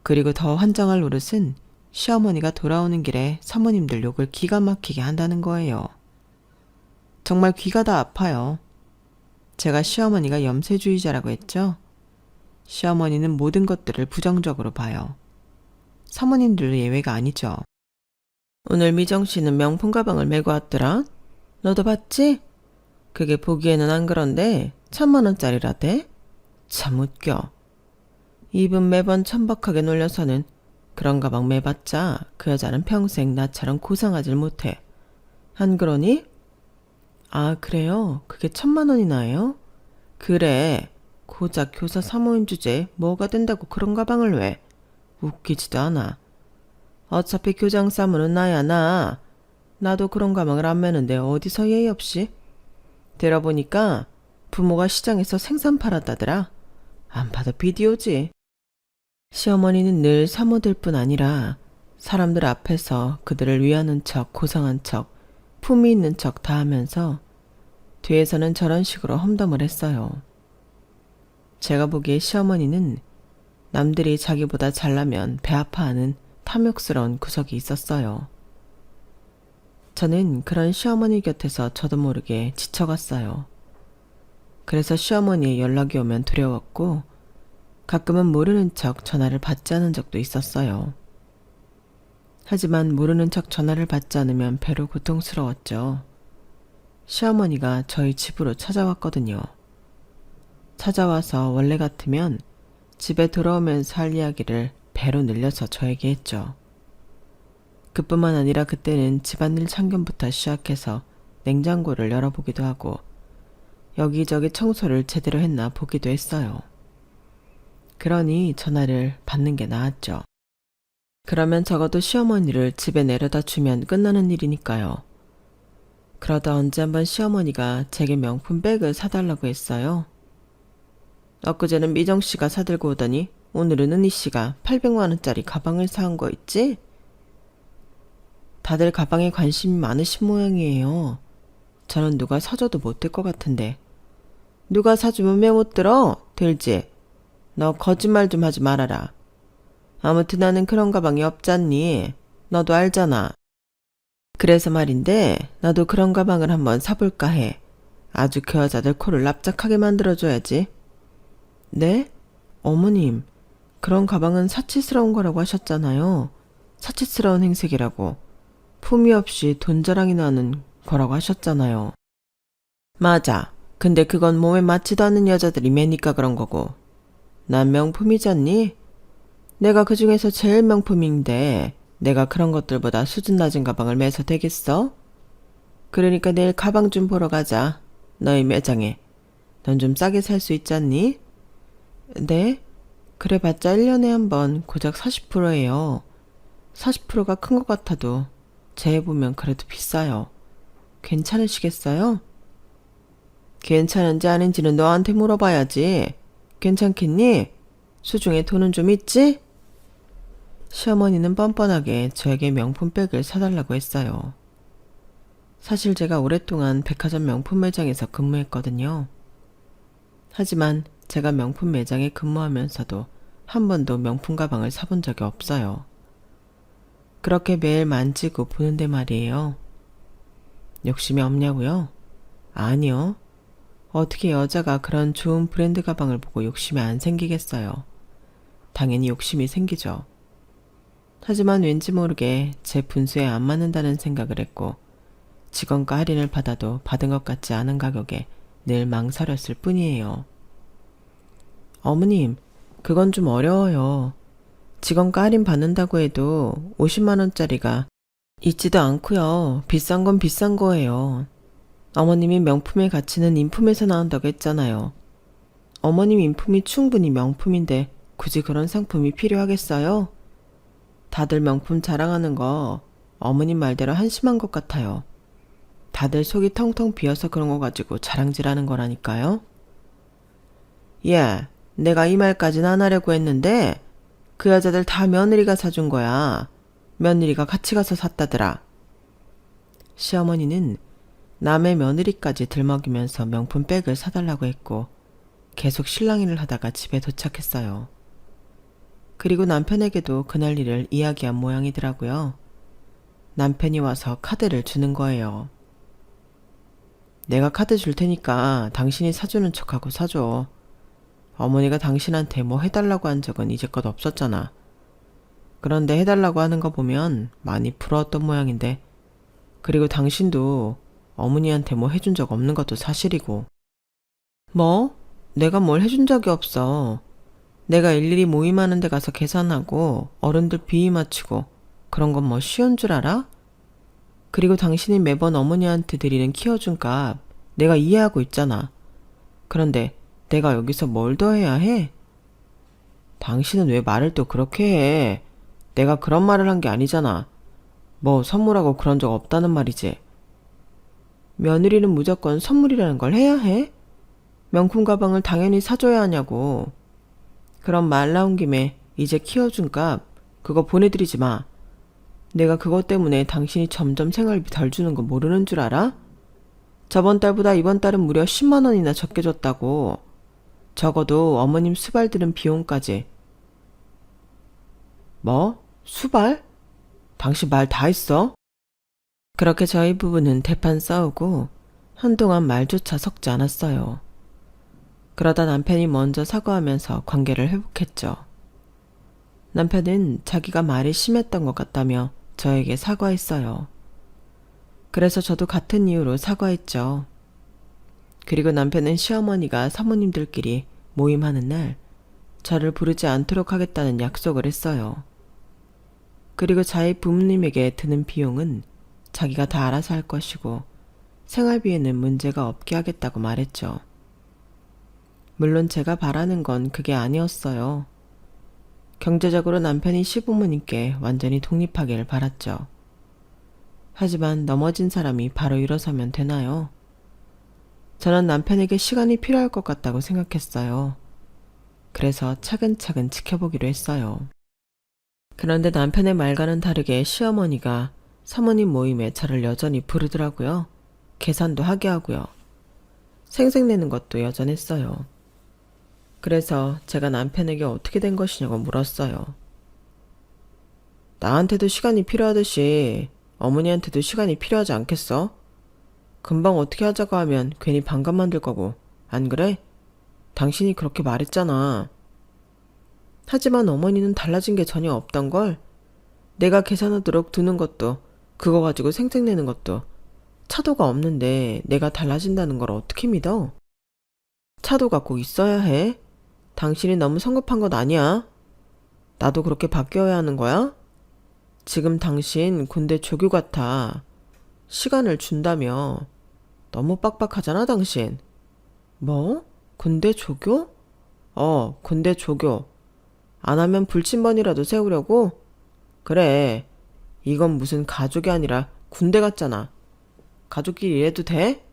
그리고 더 환장할 노릇은 시어머니가 돌아오는 길에 사모님들 욕을 기가 막히게 한다는 거예요. 정말 귀가 다 아파요. 제가 시어머니가 염세주의자라고 했죠? 시어머니는 모든 것들을 부정적으로 봐요. 사모님들도 예외가 아니죠. 오늘 미정 씨는 명품 가방을 메고 왔더라. 너도 봤지? 그게 보기에는 안 그런데 1,000만 원짜리라대? 참 웃겨. 입은 매번 천박하게 놀려서는 그런 가방 매봤자 그 여자는 평생 나처럼 고상하질 못해. 안 그러니? 아, 그래요? 그게 1,000만 원이나 해요? 그래. 고작 교사 사모임 주제에 뭐가 된다고 그런 가방을 왜? 웃기지도 않아. 어차피 교장 사모는 나야 나. 나도 그런 가방을 안 매는데 어디서 예의 없이? 들어보니까 부모가 시장에서 생선 팔았다더라. 안 봐도 비디오지. 시어머니는 늘 사모들 뿐 아니라 사람들 앞에서 그들을 위하는 척, 고상한 척, 품위 있는 척 다 하면서 뒤에서는 저런 식으로 험담을 했어요. 제가 보기에 시어머니는 남들이 자기보다 잘나면 배 아파하는 탐욕스러운 구석이 있었어요. 저는 그런 시어머니 곁에서 저도 모르게 지쳐갔어요. 그래서 시어머니의 연락이 오면 두려웠고 가끔은 모르는 척 전화를 받지 않은 적도 있었어요. 하지만 모르는 척 전화를 받지 않으면 배로 고통스러웠죠. 시어머니가 저희 집으로 찾아왔거든요. 찾아와서 원래 같으면 집에 돌아오면서 할 이야기를 배로 늘려서 저에게 했죠. 그뿐만 아니라 그때는 집안일 참견부터 시작해서 냉장고를 열어보기도 하고 여기저기 청소를 제대로 했나 보기도 했어요. 그러니 전화를 받는 게 나았죠. 그러면 적어도 시어머니를 집에 내려다 주면 끝나는 일이니까요. 그러다 언제 한번 시어머니가 제게 명품 백을 사달라고 했어요. 엊그제는 미정씨가 사들고 오더니 오늘은 은희씨가 800만원짜리 가방을 사온 거 있지? 다들 가방에 관심이 많으신 모양이에요. 저는 누가 사줘도 못 들 것 같은데. 누가 사주면 왜 못 들어? 들지? 너 거짓말 좀 하지 말아라. 아무튼 나는 그런 가방이 없잖니. 너도 알잖아. 그래서 말인데 나도 그런 가방을 한번 사볼까 해. 아주 그 여자들 코를 납작하게 만들어줘야지. 네? 어머님, 그런 가방은 사치스러운 거라고 하셨잖아요. 사치스러운 행색이라고. 품위 없이 돈 자랑이 나는 거라고 하셨잖아요. 맞아. 근데 그건 몸에 맞지도 않는 여자들이 매니까 그런 거고. 난 명품이잖니? 내가 그 중에서 제일 명품인데 내가 그런 것들보다 수준 낮은 가방을 매서 되겠어? 그러니까 내일 가방 좀 보러 가자. 너희 매장에. 넌 좀 싸게 살 수 있잖니? 네? 그래봤자 1년에 한 번 고작 40%예요. 40%가 큰 것 같아도 재해보면 그래도 비싸요. 괜찮으시겠어요? 괜찮은지 아닌지는 너한테 물어봐야지. 괜찮겠니? 수중에 돈은 좀 있지? 시어머니는 뻔뻔하게 저에게 명품백을 사달라고 했어요. 사실 제가 오랫동안 백화점 명품 매장에서 근무했거든요. 하지만 제가 명품 매장에 근무하면서도 한 번도 명품 가방을 사본 적이 없어요. 그렇게 매일 만지고 보는데 말이에요. 욕심이 없냐고요? 아니요. 어떻게 여자가 그런 좋은 브랜드 가방을 보고 욕심이 안 생기겠어요. 당연히 욕심이 생기죠. 하지만 왠지 모르게 제 분수에 안 맞는다는 생각을 했고 직원가 할인을 받아도 받은 것 같지 않은 가격에 늘 망설였을 뿐이에요. 어머님, 그건 좀 어려워요. 직원가 할인 받는다고 해도 50만원짜리가 있지도 않고요. 비싼 건 비싼 거예요. 어머님이 명품의 가치는 인품에서 나온다고 했잖아요. 어머님 인품이 충분히 명품인데 굳이 그런 상품이 필요하겠어요? 다들 명품 자랑하는 거 어머님 말대로 한심한 것 같아요. 다들 속이 텅텅 비어서 그런 거 가지고 자랑질하는 거라니까요. 예, 내가 이 말까지는 안 하려고 했는데 그 여자들 다 며느리가 사준 거야. 며느리가 같이 가서 샀다더라. 시어머니는 남의 며느리까지 들먹이면서 명품 백을 사달라고 했고 계속 실랑이를 하다가 집에 도착했어요. 그리고 남편에게도 그날 일을 이야기한 모양이더라고요. 남편이 와서 카드를 주는 거예요. 내가 카드 줄 테니까 당신이 사주는 척하고 사줘. 어머니가 당신한테 뭐 해달라고 한 적은 이제껏 없었잖아. 그런데 해달라고 하는 거 보면 많이 부러웠던 모양인데 그리고 당신도 어머니한테 뭐 해준 적 없는 것도 사실이고. 뭐? 내가 뭘 해준 적이 없어. 내가 일일이 모임하는 데 가서 계산하고 어른들 비위 맞추고 그런 건 뭐 쉬운 줄 알아? 그리고 당신이 매번 어머니한테 드리는 키워준 값 내가 이해하고 있잖아. 그런데 내가 여기서 뭘 더 해야 해? 당신은 왜 말을 또 그렇게 해? 내가 그런 말을 한 게 아니잖아. 뭐 선물하고 그런 적 없다는 말이지. 며느리는 무조건 선물이라는 걸 해야 해? 명품 가방을 당연히 사줘야 하냐고. 그럼 말 나온 김에 이제 키워준 값 그거 보내드리지 마. 내가 그것 때문에 당신이 점점 생활비 덜 주는 거 모르는 줄 알아? 저번 달보다 이번 달은 무려 10만 원이나 적게 줬다고. 적어도 어머님 수발 들은 비용까지. 뭐? 수발? 당신 말 다 했어? 그렇게 저희 부부는 대판 싸우고 한동안 말조차 섞지 않았어요. 그러다 남편이 먼저 사과하면서 관계를 회복했죠. 남편은 자기가 말이 심했던 것 같다며 저에게 사과했어요. 그래서 저도 같은 이유로 사과했죠. 그리고 남편은 시어머니가 사모님들끼리 모임하는 날 저를 부르지 않도록 하겠다는 약속을 했어요. 그리고 자기 부모님에게 드는 비용은 자기가 다 알아서 할 것이고 생활비에는 문제가 없게 하겠다고 말했죠. 물론 제가 바라는 건 그게 아니었어요. 경제적으로 남편이 시부모님께 완전히 독립하길 바랐죠. 하지만 넘어진 사람이 바로 일어서면 되나요? 저는 남편에게 시간이 필요할 것 같다고 생각했어요. 그래서 차근차근 지켜보기로 했어요. 그런데 남편의 말과는 다르게 시어머니가 사모님 모임에 저를 여전히 부르더라고요. 계산도 하게 하고요. 생색내는 것도 여전했어요. 그래서 제가 남편에게 어떻게 된 것이냐고 물었어요. 나한테도 시간이 필요하듯이 어머니한테도 시간이 필요하지 않겠어? 금방 어떻게 하자고 하면 괜히 반감 만들 거고, 안 그래? 당신이 그렇게 말했잖아. 하지만 어머니는 달라진 게 전혀 없던 걸. 내가 계산하도록 두는 것도, 그거 가지고 생색내는 것도 차도가 없는데 내가 달라진다는 걸 어떻게 믿어? 차도가 꼭 있어야 해? 당신이 너무 성급한 것 아니야? 나도 그렇게 바뀌어야 하는 거야? 지금 당신 군대 조교 같아. 시간을 준다며. 너무 빡빡하잖아, 당신. 뭐? 군대 조교? 군대 조교. 안 하면 불침번이라도 세우려고? 그래. 이건 무슨 가족이 아니라 군대 같잖아. 가족끼리 이래도 돼?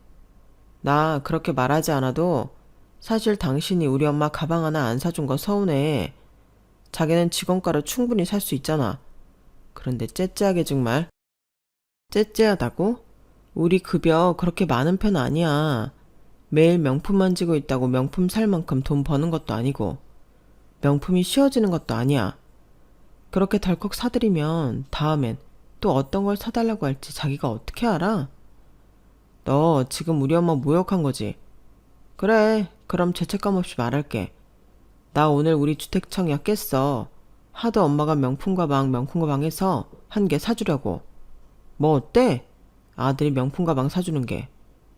나 그렇게 말하지 않아도 사실 당신이 우리 엄마 가방 하나 안 사준 거 서운해. 자기는 직원가로 충분히 살 수 있잖아. 그런데 째째하게 정말. 째째하다고? 우리 급여 그렇게 많은 편 아니야. 매일 명품 만지고 있다고 명품 살 만큼 돈 버는 것도 아니고 명품이 쉬워지는 것도 아니야. 그렇게 덜컥 사들이면 다음엔 또 어떤 걸 사달라고 할지 자기가 어떻게 알아? 너 지금 우리 엄마 모욕한 거지? 그래, 그럼 죄책감 없이 말할게. 나 오늘 우리 주택청약 깼어. 하도 엄마가 명품 가방 해서 한 개 사주려고. 뭐 어때? 아들이 명품 가방 사주는 게.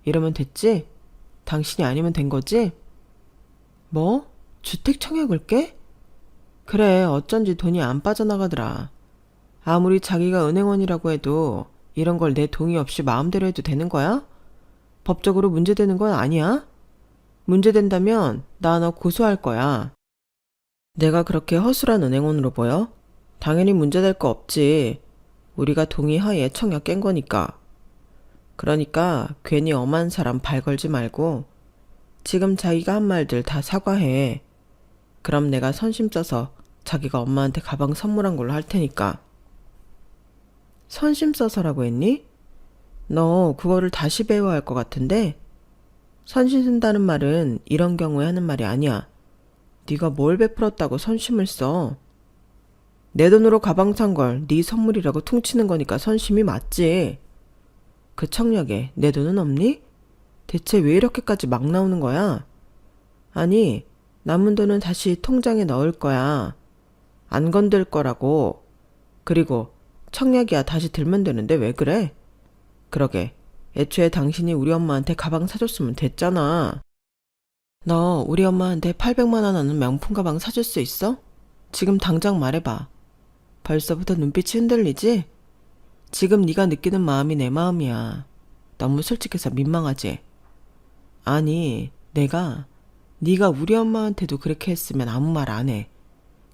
이러면 됐지? 당신이 아니면 된 거지? 뭐? 주택청약을 깨? 그래, 어쩐지 돈이 안 빠져나가더라. 아무리 자기가 은행원이라고 해도 이런 걸 내 동의 없이 마음대로 해도 되는 거야? 법적으로 문제되는 건 아니야? 문제된다면 나 너 고소할 거야. 내가 그렇게 허술한 은행원으로 보여? 당연히 문제될 거 없지. 우리가 동의하에 청약 깬 거니까. 그러니까 괜히 엄한 사람 발 걸지 말고 지금 자기가 한 말들 다 사과해. 그럼 내가 선심 써서 자기가 엄마한테 가방 선물한 걸로 할 테니까. 선심 써서라고 했니? 너 그거를 다시 배워야 할 것 같은데? 선심 쓴다는 말은 이런 경우에 하는 말이 아니야. 네가 뭘 베풀었다고 선심을 써? 내 돈으로 가방 산 걸 네 선물이라고 퉁치는 거니까 선심이 맞지. 그 청약에 내 돈은 없니? 대체 왜 이렇게까지 막 나오는 거야? 아니, 남은 돈은 다시 통장에 넣을 거야. 안 건들 거라고. 그리고 청약이야 다시 들면 되는데 왜 그래? 그러게, 애초에 당신이 우리 엄마한테 가방 사줬으면 됐잖아. 너 우리 엄마한테 800만 원 하는 명품 가방 사줄 수 있어? 지금 당장 말해봐. 벌써부터 눈빛이 흔들리지? 지금 네가 느끼는 마음이 내 마음이야. 너무 솔직해서 민망하지? 아니, 네가 우리 엄마한테도 그렇게 했으면 아무 말 안 해.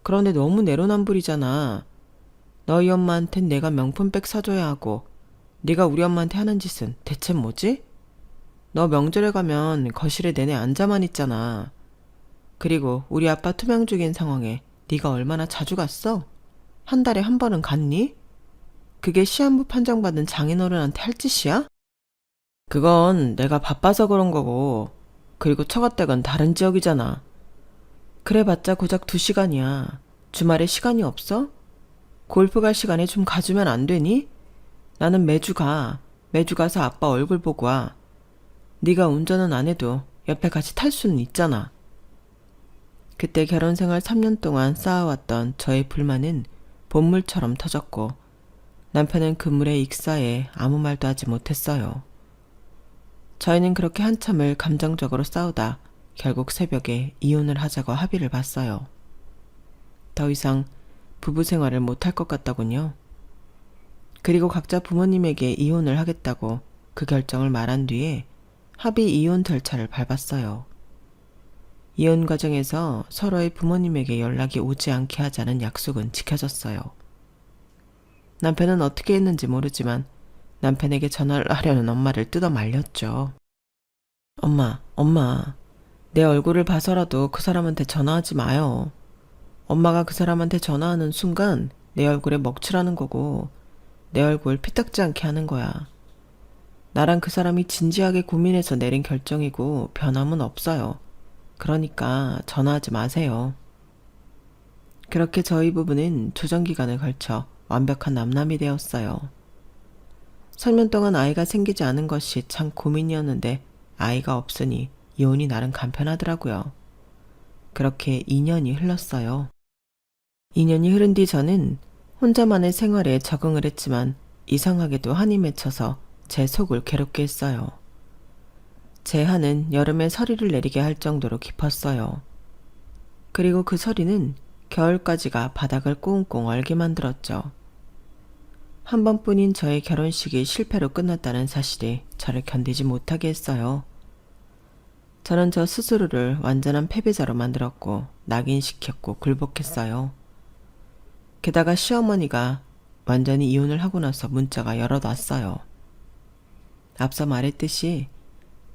그런데 너무 내로남불이잖아. 너희 엄마한텐 내가 명품백 사줘야 하고 네가 우리 엄마한테 하는 짓은 대체 뭐지? 너 명절에 가면 거실에 내내 앉아만 있잖아. 그리고 우리 아빠 투명 중인 상황에 네가 얼마나 자주 갔어? 한 달에 한 번은 갔니? 그게 시한부 판정받은 장인어른한테 할 짓이야? 그건 내가 바빠서 그런 거고, 그리고 처갓댁은 다른 지역이잖아. 그래봤자 고작 2시간이야. 주말에 시간이 없어? 골프 갈 시간에 좀 가주면 안 되니? 나는 매주 가. 매주 가서 아빠 얼굴 보고 와. 네가 운전은 안 해도 옆에 같이 탈 수는 있잖아. 그때 결혼생활 3년 동안 쌓아왔던 저의 불만은 본물처럼 터졌고 남편은 그물에 익사해 아무 말도 하지 못했어요. 저희는 그렇게 한참을 감정적으로 싸우다 결국 새벽에 이혼을 하자고 합의를 봤어요. 더 이상 부부 생활을 못할 것 같더군요. 그리고 각자 부모님에게 이혼을 하겠다고 그 결정을 말한 뒤에 합의 이혼 절차를 밟았어요. 이혼 과정에서 서로의 부모님에게 연락이 오지 않게 하자는 약속은 지켜졌어요. 남편은 어떻게 했는지 모르지만 남편에게 전화를 하려는 엄마를 뜯어 말렸죠. 엄마, 내 얼굴을 봐서라도 그 사람한테 전화하지 마요. 엄마가 그 사람한테 전화하는 순간 내 얼굴에 먹칠하는 거고 내 얼굴 피딱지 않게 하는 거야. 나랑 그 사람이 진지하게 고민해서 내린 결정이고 변함은 없어요. 그러니까 전화하지 마세요. 그렇게 저희 부부는 조정기간을 걸쳐 완벽한 남남이 되었어요. 3년 동안 아이가 생기지 않은 것이 참 고민이었는데 아이가 없으니 이혼이 나름 간편하더라고요. 그렇게 2년이 흘렀어요. 2년이 흐른 뒤 저는 혼자만의 생활에 적응을 했지만 이상하게도 한이 맺혀서 제 속을 괴롭게 했어요. 제 한은 여름에 서리를 내리게 할 정도로 깊었어요. 그리고 그 서리는 겨울까지가 바닥을 꽁꽁 얼게 만들었죠. 한 번뿐인 저의 결혼식이 실패로 끝났다는 사실이 저를 견디지 못하게 했어요. 저는 저 스스로를 완전한 패배자로 만들었고 낙인시켰고 굴복했어요. 게다가 시어머니가 완전히 이혼을 하고 나서 문자가 여럿 왔어요. 앞서 말했듯이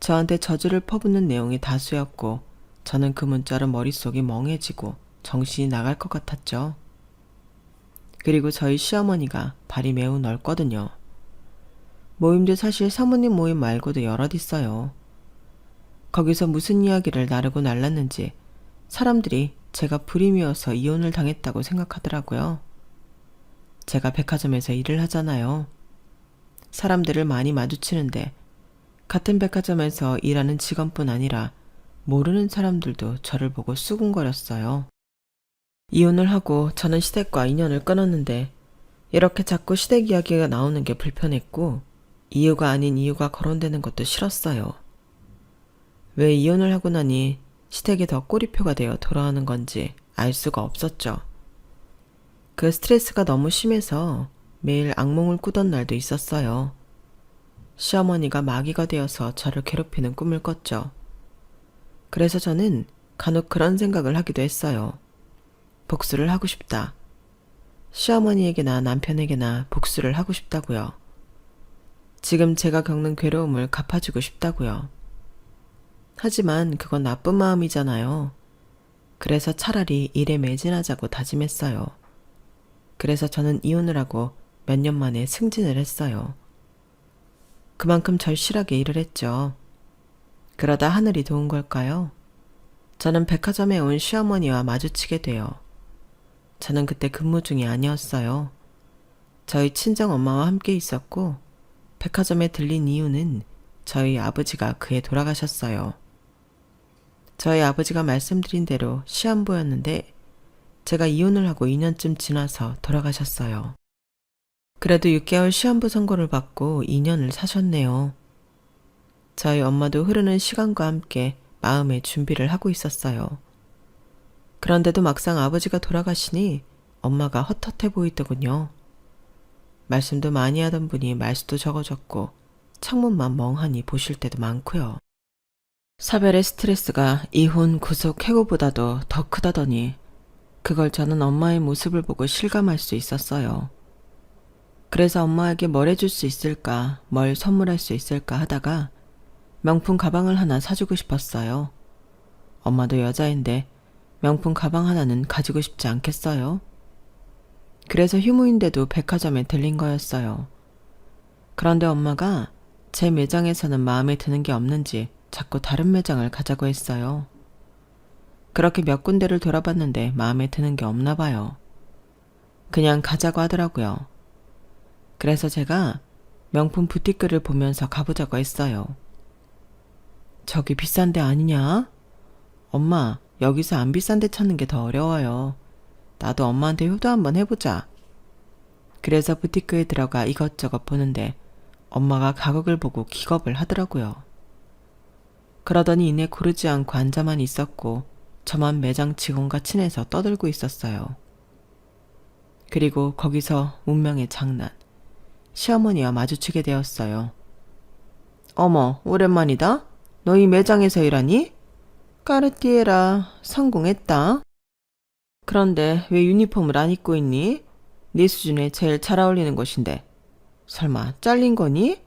저한테 저주를 퍼붓는 내용이 다수였고 저는 그 문자로 머릿속이 멍해지고 정신이 나갈 것 같았죠. 그리고 저희 시어머니가 발이 매우 넓거든요. 모임도 사실 사모님 모임 말고도 여럿 있어요. 거기서 무슨 이야기를 나르고 날랐는지 사람들이 제가 불임이어서 이혼을 당했다고 생각하더라고요. 제가 백화점에서 일을 하잖아요. 사람들을 많이 마주치는데 같은 백화점에서 일하는 직원뿐 아니라 모르는 사람들도 저를 보고 수군거렸어요. 이혼을 하고 저는 시댁과 인연을 끊었는데 이렇게 자꾸 시댁 이야기가 나오는 게 불편했고 이유가 아닌 이유가 거론되는 것도 싫었어요. 왜 이혼을 하고 나니 시댁이 더 꼬리표가 되어 돌아오는 건지 알 수가 없었죠. 그 스트레스가 너무 심해서 매일 악몽을 꾸던 날도 있었어요. 시어머니가 마귀가 되어서 저를 괴롭히는 꿈을 꿨죠. 그래서 저는 간혹 그런 생각을 하기도 했어요. 복수를 하고 싶다. 시어머니에게나 남편에게나 복수를 하고 싶다고요. 지금 제가 겪는 괴로움을 갚아주고 싶다고요. 하지만 그건 나쁜 마음이잖아요. 그래서 차라리 일에 매진하자고 다짐했어요. 그래서 저는 이혼을 하고 몇 년 만에 승진을 했어요. 그만큼 절실하게 일을 했죠. 그러다 하늘이 도운 걸까요? 저는 백화점에 온 시어머니와 마주치게 돼요. 저는 그때 근무 중이 아니었어요. 저희 친정엄마와 함께 있었고 백화점에 들린 이유는 저희 아버지가 그해 돌아가셨어요. 저희 아버지가 말씀드린 대로 시한부였는데 제가 이혼을 하고 2년쯤 지나서 돌아가셨어요. 그래도 6개월 시한부 선고를 받고 2년을 사셨네요. 저희 엄마도 흐르는 시간과 함께 마음의 준비를 하고 있었어요. 그런데도 막상 아버지가 돌아가시니 엄마가 헛헛해 보이더군요. 말씀도 많이 하던 분이 말수도 적어졌고 창문만 멍하니 보실 때도 많고요. 사별의 스트레스가 이혼, 구속, 해고보다도 더 크다더니 그걸 저는 엄마의 모습을 보고 실감할 수 있었어요. 그래서 엄마에게 뭘 해줄 수 있을까, 뭘 선물할 수 있을까 하다가 명품 가방을 하나 사주고 싶었어요. 엄마도 여자인데 명품 가방 하나는 가지고 싶지 않겠어요? 그래서 휴무인데도 백화점에 들린 거였어요. 그런데 엄마가 제 매장에서는 마음에 드는 게 없는지 자꾸 다른 매장을 가자고 했어요. 그렇게 몇 군데를 돌아봤는데 마음에 드는 게 없나 봐요. 그냥 가자고 하더라고요. 그래서 제가 명품 부티크를 보면서 가보자고 했어요. 저기 비싼 데 아니냐? 엄마, 여기서 안 비싼 데 찾는 게 더 어려워요. 나도 엄마한테 효도 한번 해보자. 그래서 부티크에 들어가 이것저것 보는데 엄마가 가격을 보고 기겁을 하더라고요. 그러더니 이내 고르지 않고 앉아만 있었고 저만 매장 직원과 친해서 떠들고 있었어요. 그리고 거기서 운명의 장난. 시어머니와 마주치게 되었어요. 어머, 오랜만이다. 너희 매장에서 일하니? 까르띠에라, 성공했다. 그런데 왜 유니폼을 안 입고 있니? 네 수준에 제일 잘 어울리는 것인데. 설마 잘린 거니?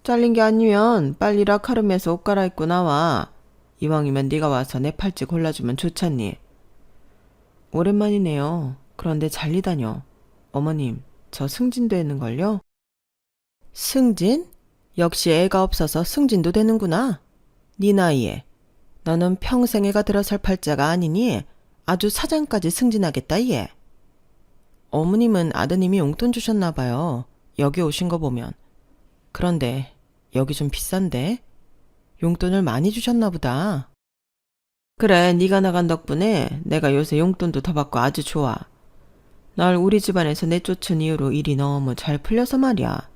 잘린 게 아니면 빨리 라카름에서 옷 갈아입고 나와. 이왕이면 네가 와서 내 팔찌 골라주면 좋잖니. 오랜만이네요. 그런데 잘리다뇨. 어머님, 저 승진도 했는걸요? 승진? 역시 애가 없어서 승진도 되는구나. 네 나이에. 너는 평생 애가 들어설 팔자가 아니니 아주 사장까지 승진하겠다 얘. 어머님은 아드님이 용돈 주셨나 봐요. 여기 오신 거 보면. 그런데 여기 좀 비싼데? 용돈을 많이 주셨나 보다. 그래, 네가 나간 덕분에 내가 요새 용돈도 더 받고 아주 좋아. 널 우리 집안에서 내쫓은 이후로 일이 너무 잘 풀려서 말이야.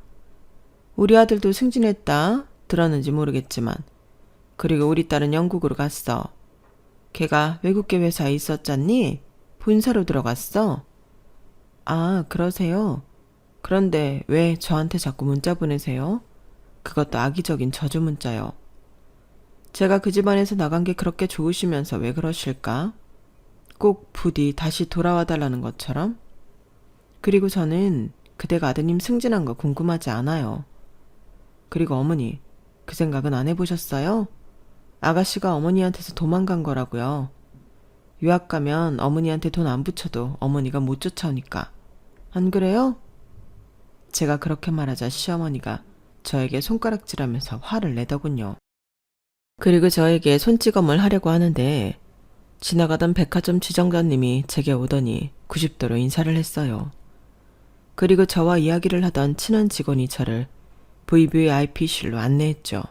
우리 아들도 승진했다. 들었는지 모르겠지만. 그리고 우리 딸은 영국으로 갔어. 걔가 외국계 회사에 있었잖니? 본사로 들어갔어. 아, 그러세요? 그런데 왜 저한테 자꾸 문자 보내세요? 그것도 악의적인 저주 문자요. 제가 그 집안에서 나간 게 그렇게 좋으시면서 왜 그러실까? 꼭 부디 다시 돌아와 달라는 것처럼? 그리고 저는 그대가 아드님 승진한 거 궁금하지 않아요. 그리고 어머니, 그 생각은 안 해보셨어요? 아가씨가 어머니한테서 도망간 거라고요. 유학 가면 어머니한테 돈 안 붙여도 어머니가 못 쫓아오니까. 안 그래요? 제가 그렇게 말하자 시어머니가 저에게 손가락질하면서 화를 내더군요. 그리고 저에게 손찌검을 하려고 하는데 지나가던 백화점 지정관님이 제게 오더니 90도로 인사를 했어요. 그리고 저와 이야기를 하던 친한 직원이 저를 VVIP실로 안내했죠.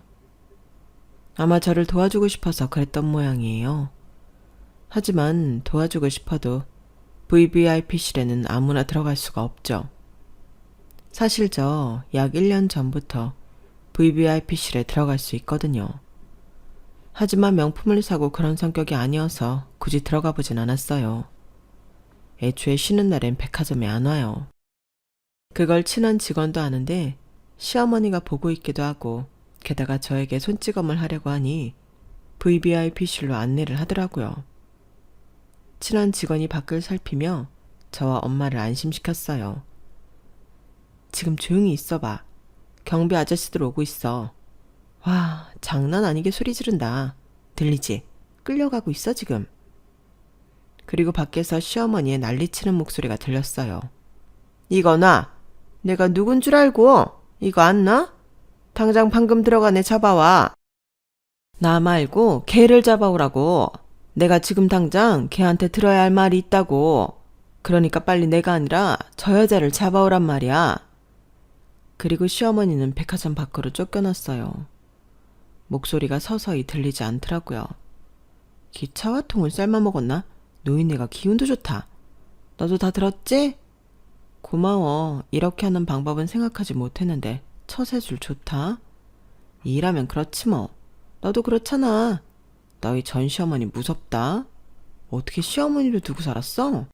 아마 저를 도와주고 싶어서 그랬던 모양이에요. 하지만 도와주고 싶어도 VVIP실에는 아무나 들어갈 수가 없죠. 사실 저 약 1년 전부터 VVIP실에 들어갈 수 있거든요. 하지만 명품을 사고 그런 성격이 아니어서 굳이 들어가 보진 않았어요. 애초에 쉬는 날엔 백화점에 안 와요. 그걸 친한 직원도 아는데 시어머니가 보고 있기도 하고 게다가 저에게 손찌검을 하려고 하니 VVIP실로 안내를 하더라고요. 친한 직원이 밖을 살피며 저와 엄마를 안심시켰어요. 지금 조용히 있어봐. 경비 아저씨들 오고 있어. 와, 장난 아니게 소리 지른다. 들리지? 끌려가고 있어 지금. 그리고 밖에서 시어머니의 난리치는 목소리가 들렸어요. 이거 나! 내가 누군 줄 알고? 이거 안 나? 당장 방금 들어간 애 잡아와. 나 말고 걔를 잡아오라고. 내가 지금 당장 걔한테 들어야 할 말이 있다고. 그러니까 빨리 내가 아니라 저 여자를 잡아오란 말이야. 그리고 시어머니는 백화점 밖으로 쫓겨났어요. 목소리가 서서히 들리지 않더라고요. 기차와 통을 삶아 먹었나? 노인네가 기운도 좋다. 너도 다 들었지? 고마워. 이렇게 하는 방법은 생각하지 못했는데 처세술 좋다. 일하면 그렇지 뭐. 너도 그렇잖아. 너희 전 시어머니 무섭다. 어떻게 시어머니를 두고 살았어?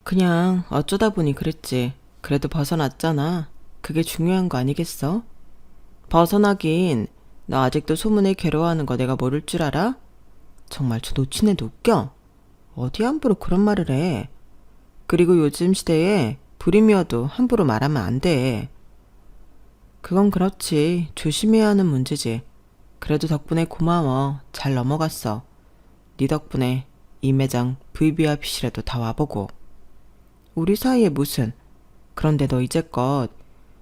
그냥 어쩌다 보니 그랬지. 그래도 벗어났잖아. 그게 중요한 거 아니겠어? 벗어나긴. 너 아직도 소문에 괴로워하는 거 내가 모를 줄 알아? 정말 저 놓친 애도 웃겨. 어디 함부로 그런 말을 해. 그리고 요즘 시대에 불임이어도 함부로 말하면 안 돼. 그건 그렇지. 조심해야 하는 문제지. 그래도 덕분에 고마워. 잘 넘어갔어. 네 덕분에 이 매장 VVIP실에도 다 와보고. 우리 사이에 무슨. 그런데 너 이제껏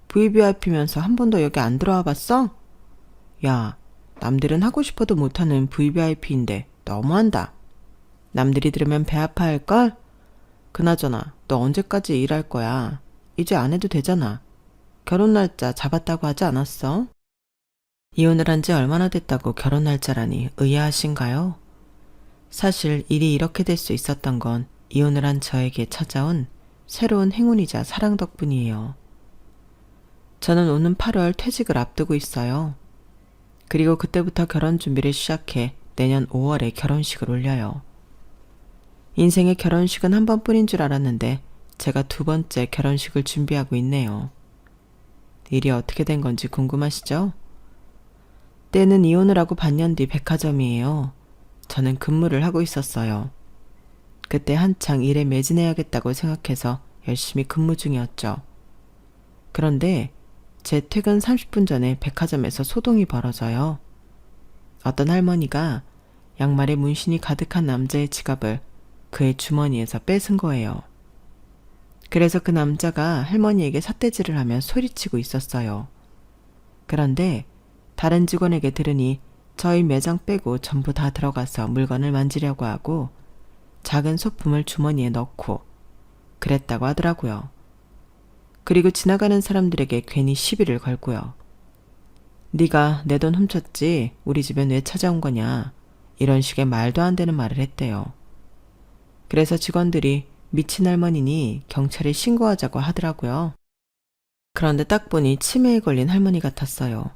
VVIP면서 한 번도 여기 안 들어와 봤어? 야, 남들은 하고 싶어도 못하는 VVIP인데 너무한다. 남들이 들으면 배 아파할걸? 그나저나 너 언제까지 일할 거야? 이제 안 해도 되잖아. 결혼 날짜 잡았다고 하지 않았어? 이혼을 한 지 얼마나 됐다고 결혼 날짜라니 의아하신가요? 사실 일이 이렇게 될 수 있었던 건 이혼을 한 저에게 찾아온 새로운 행운이자 사랑 덕분이에요. 저는 오는 8월 퇴직을 앞두고 있어요. 그리고 그때부터 결혼 준비를 시작해 내년 5월에 결혼식을 올려요. 인생의 결혼식은 한 번뿐인 줄 알았는데 제가 두 번째 결혼식을 준비하고 있네요. 일이 어떻게 된 건지 궁금하시죠? 때는 이혼을 하고 반년 뒤 백화점이에요. 저는 근무를 하고 있었어요. 그때 한창 일에 매진해야겠다고 생각해서 열심히 근무 중이었죠. 그런데 제 퇴근 30분 전에 백화점에서 소동이 벌어져요. 어떤 할머니가 양말에 문신이 가득한 남자의 지갑을 그의 주머니에서 뺏은 거예요. 그래서 그 남자가 할머니에게 삿대질을 하며 소리치고 있었어요. 그런데 다른 직원에게 들으니 저희 매장 빼고 전부 다 들어가서 물건을 만지려고 하고 작은 소품을 주머니에 넣고 그랬다고 하더라고요. 그리고 지나가는 사람들에게 괜히 시비를 걸고요. 네가 내 돈 훔쳤지? 우리 집엔 왜 찾아온 거냐? 이런 식의 말도 안 되는 말을 했대요. 그래서 직원들이 미친 할머니니 경찰에 신고하자고 하더라고요. 그런데 딱 보니 치매에 걸린 할머니 같았어요.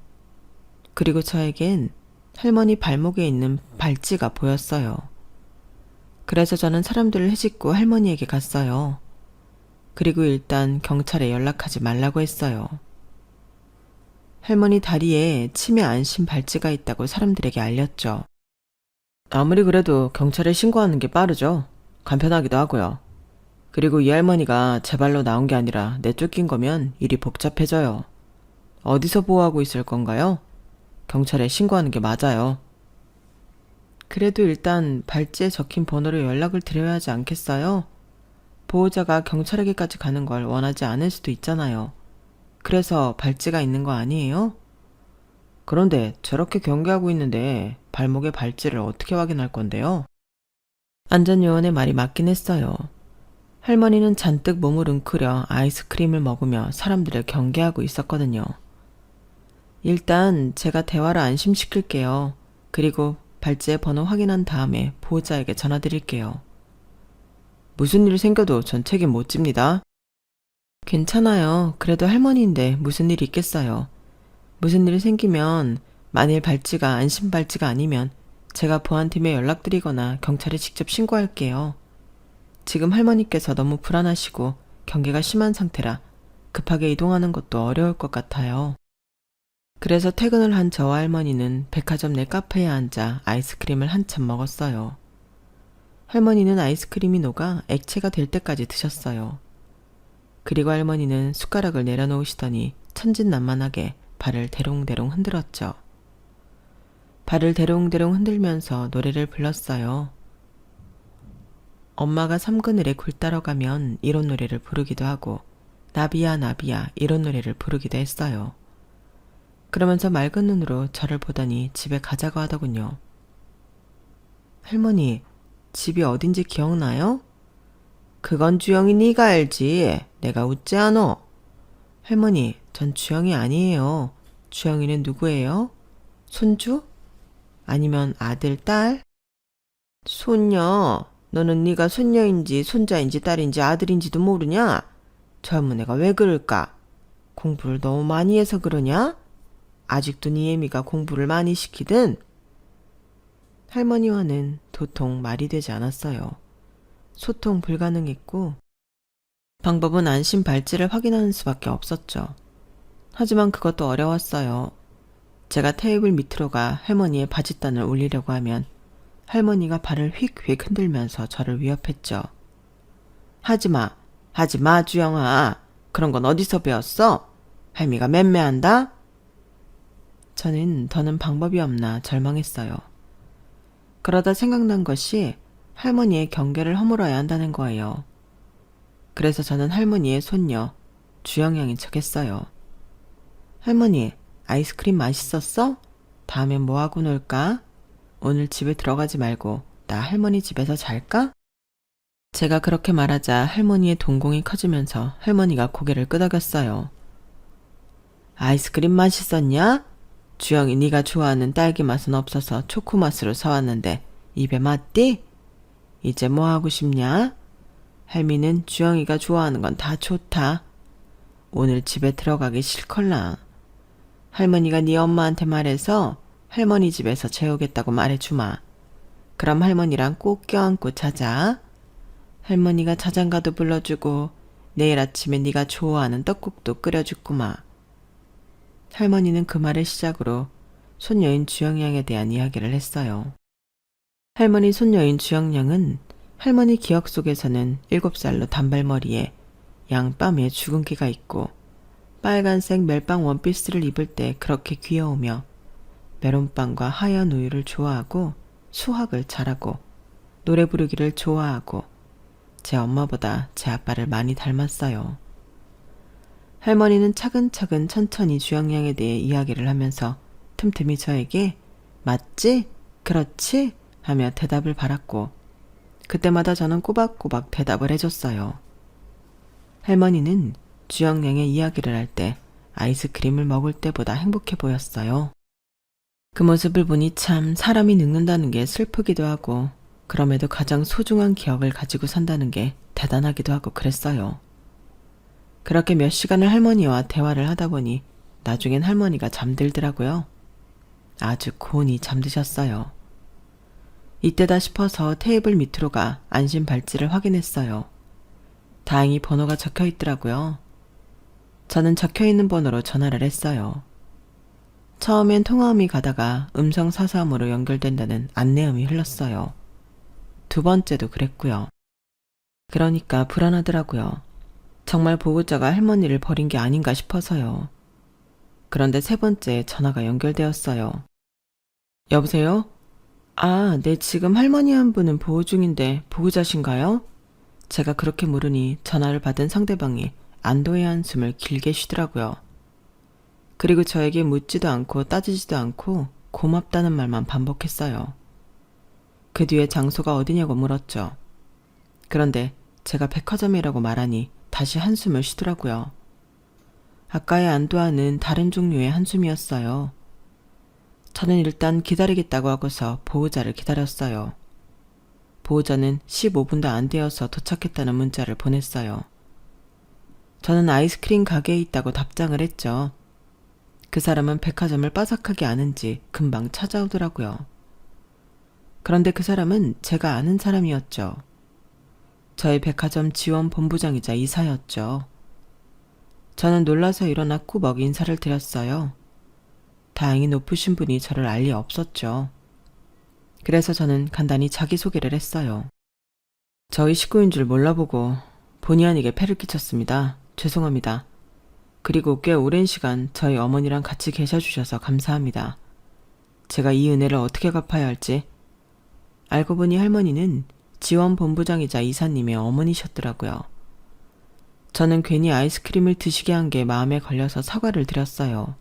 그리고 저에겐 할머니 발목에 있는 발찌가 보였어요. 그래서 저는 사람들을 헤집고 할머니에게 갔어요. 그리고 일단 경찰에 연락하지 말라고 했어요. 할머니 다리에 치매 안심 발찌가 있다고 사람들에게 알렸죠. 아무리 그래도 경찰에 신고하는 게 빠르죠. 간편하기도 하고요. 그리고 이 할머니가 제 발로 나온 게 아니라 내쫓긴 거면 일이 복잡해져요. 어디서 보호하고 있을 건가요? 경찰에 신고하는 게 맞아요. 그래도 일단 발찌에 적힌 번호로 연락을 드려야 하지 않겠어요? 보호자가 경찰에게까지 가는 걸 원하지 않을 수도 있잖아요. 그래서 발찌가 있는 거 아니에요? 그런데 저렇게 경계하고 있는데 발목에 발찌를 어떻게 확인할 건데요? 안전요원의 말이 맞긴 했어요. 할머니는 잔뜩 몸을 웅크려 아이스크림을 먹으며 사람들을 경계하고 있었거든요. 일단 제가 대화를 안심시킬게요. 그리고 발찌의 번호 확인한 다음에 보호자에게 전화드릴게요. 무슨 일 생겨도 전 책임 못 집니다. 괜찮아요. 그래도 할머니인데 무슨 일이 있겠어요. 무슨 일이 생기면 만일 발찌가 안심 발찌가 아니면 제가 보안팀에 연락드리거나 경찰에 직접 신고할게요. 지금 할머니께서 너무 불안하시고 경계가 심한 상태라 급하게 이동하는 것도 어려울 것 같아요. 그래서 퇴근을 한 저와 할머니는 백화점 내 카페에 앉아 아이스크림을 한참 먹었어요. 할머니는 아이스크림이 녹아 액체가 될 때까지 드셨어요. 그리고 할머니는 숟가락을 내려놓으시더니 천진난만하게 발을 대롱대롱 흔들었죠. 발을 대롱대롱 흔들면서 노래를 불렀어요. 엄마가 섬그늘에 굴 따러 가면 이런 노래를 부르기도 하고 나비야 나비야 이런 노래를 부르기도 했어요. 그러면서 맑은 눈으로 저를 보더니 집에 가자고 하더군요. 할머니, 집이 어딘지 기억나요? 그건 주영이 네가 알지. 내가 웃지 않어. 할머니, 전 주영이 아니에요. 주영이는 누구예요? 손주? 아니면 아들, 딸? 손녀. 너는 네가 손녀인지 손자인지 딸인지 아들인지도 모르냐? 젊은 애가 왜 그럴까? 공부를 너무 많이 해서 그러냐? 아직도 네 애미가 공부를 많이 시키든? 할머니와는 도통 말이 되지 않았어요. 소통 불가능했고 방법은 안심 발찌를 확인하는 수밖에 없었죠. 하지만 그것도 어려웠어요. 제가 테이블 밑으로 가 할머니의 바짓단을 올리려고 하면 할머니가 발을 휙휙 흔들면서 저를 위협했죠. 하지마, 하지마 주영아. 그런 건 어디서 배웠어? 할미가 맴매한다? 저는 더는 방법이 없나 절망했어요. 그러다 생각난 것이 할머니의 경계를 허물어야 한다는 거예요. 그래서 저는 할머니의 손녀 주영양인 척했어요. 할머니, 아이스크림 맛있었어? 다음엔 뭐하고 놀까? 오늘 집에 들어가지 말고 나 할머니 집에서 잘까? 제가 그렇게 말하자 할머니의 동공이 커지면서 할머니가 고개를 끄덕였어요. 아이스크림 맛있었냐? 주영이 네가 좋아하는 딸기 맛은 없어서 초코 맛으로 사왔는데 입에 맞디? 이제 뭐 하고 싶냐? 할미는 주영이가 좋아하는 건 다 좋다. 오늘 집에 들어가기 싫걸라. 할머니가 네 엄마한테 말해서 할머니 집에서 재우겠다고 말해주마. 그럼 할머니랑 꼭 껴안고 자자. 할머니가 자장가도 불러주고 내일 아침에 네가 좋아하는 떡국도 끓여주구마. 할머니는 그 말을 시작으로 손녀인 주영양에 대한 이야기를 했어요. 할머니 손녀인 주영양은 할머니 기억 속에서는 7살로 단발머리에 양뺨에 주근깨가 있고 빨간색 멜빵 원피스를 입을 때 그렇게 귀여우며 메론빵과 하얀 우유를 좋아하고 수학을 잘하고 노래 부르기를 좋아하고 제 엄마보다 제 아빠를 많이 닮았어요. 할머니는 차근차근 천천히 주영양에 대해 이야기를 하면서 틈틈이 저에게 맞지? 그렇지? 하며 대답을 바랐고 그때마다 저는 꼬박꼬박 대답을 해줬어요. 할머니는 주영양의 이야기를 할 때 아이스크림을 먹을 때보다 행복해 보였어요. 그 모습을 보니 참 사람이 늙는다는 게 슬프기도 하고 그럼에도 가장 소중한 기억을 가지고 산다는 게 대단하기도 하고 그랬어요. 그렇게 몇 시간을 할머니와 대화를 하다 보니 나중엔 할머니가 잠들더라고요. 아주 고온히 잠드셨어요. 이때다 싶어서 테이블 밑으로 가 안심 발찌를 확인했어요. 다행히 번호가 적혀 있더라고요. 저는 적혀 있는 번호로 전화를 했어요. 처음엔 통화음이 가다가 음성 사서음으로 연결된다는 안내음이 흘렀어요. 두 번째도 그랬고요. 그러니까 불안하더라고요. 정말 보호자가 할머니를 버린 게 아닌가 싶어서요. 그런데 세 번째 전화가 연결되었어요. 여보세요? 아, 네, 지금 할머니 한 분은 보호 중인데 보호자신가요? 제가 그렇게 물으니 전화를 받은 상대방이 안도의 한숨을 길게 쉬더라고요. 그리고 저에게 묻지도 않고 따지지도 않고 고맙다는 말만 반복했어요. 그 뒤에 장소가 어디냐고 물었죠. 그런데 제가 백화점이라고 말하니 다시 한숨을 쉬더라고요. 아까의 안도와는 다른 종류의 한숨이었어요. 저는 일단 기다리겠다고 하고서 보호자를 기다렸어요. 보호자는 15분도 안 되어서 도착했다는 문자를 보냈어요. 저는 아이스크림 가게에 있다고 답장을 했죠. 그 사람은 백화점을 빠삭하게 아는지 금방 찾아오더라고요. 그런데 그 사람은 제가 아는 사람이었죠. 저희 백화점 지원 본부장이자 이사였죠. 저는 놀라서 일어나 꾸벅 인사를 드렸어요. 다행히 높으신 분이 저를 알 리 없었죠. 그래서 저는 간단히 자기소개를 했어요. 저희 식구인 줄 몰라보고 본의 아니게 폐를 끼쳤습니다. 죄송합니다. 그리고 꽤 오랜 시간 저희 어머니랑 같이 계셔주셔서 감사합니다. 제가 이 은혜를 어떻게 갚아야 할지. 알고 보니 할머니는 지원본부장이자 이사님의 어머니셨더라고요. 저는 괜히 아이스크림을 드시게 한 게 마음에 걸려서 사과를 드렸어요.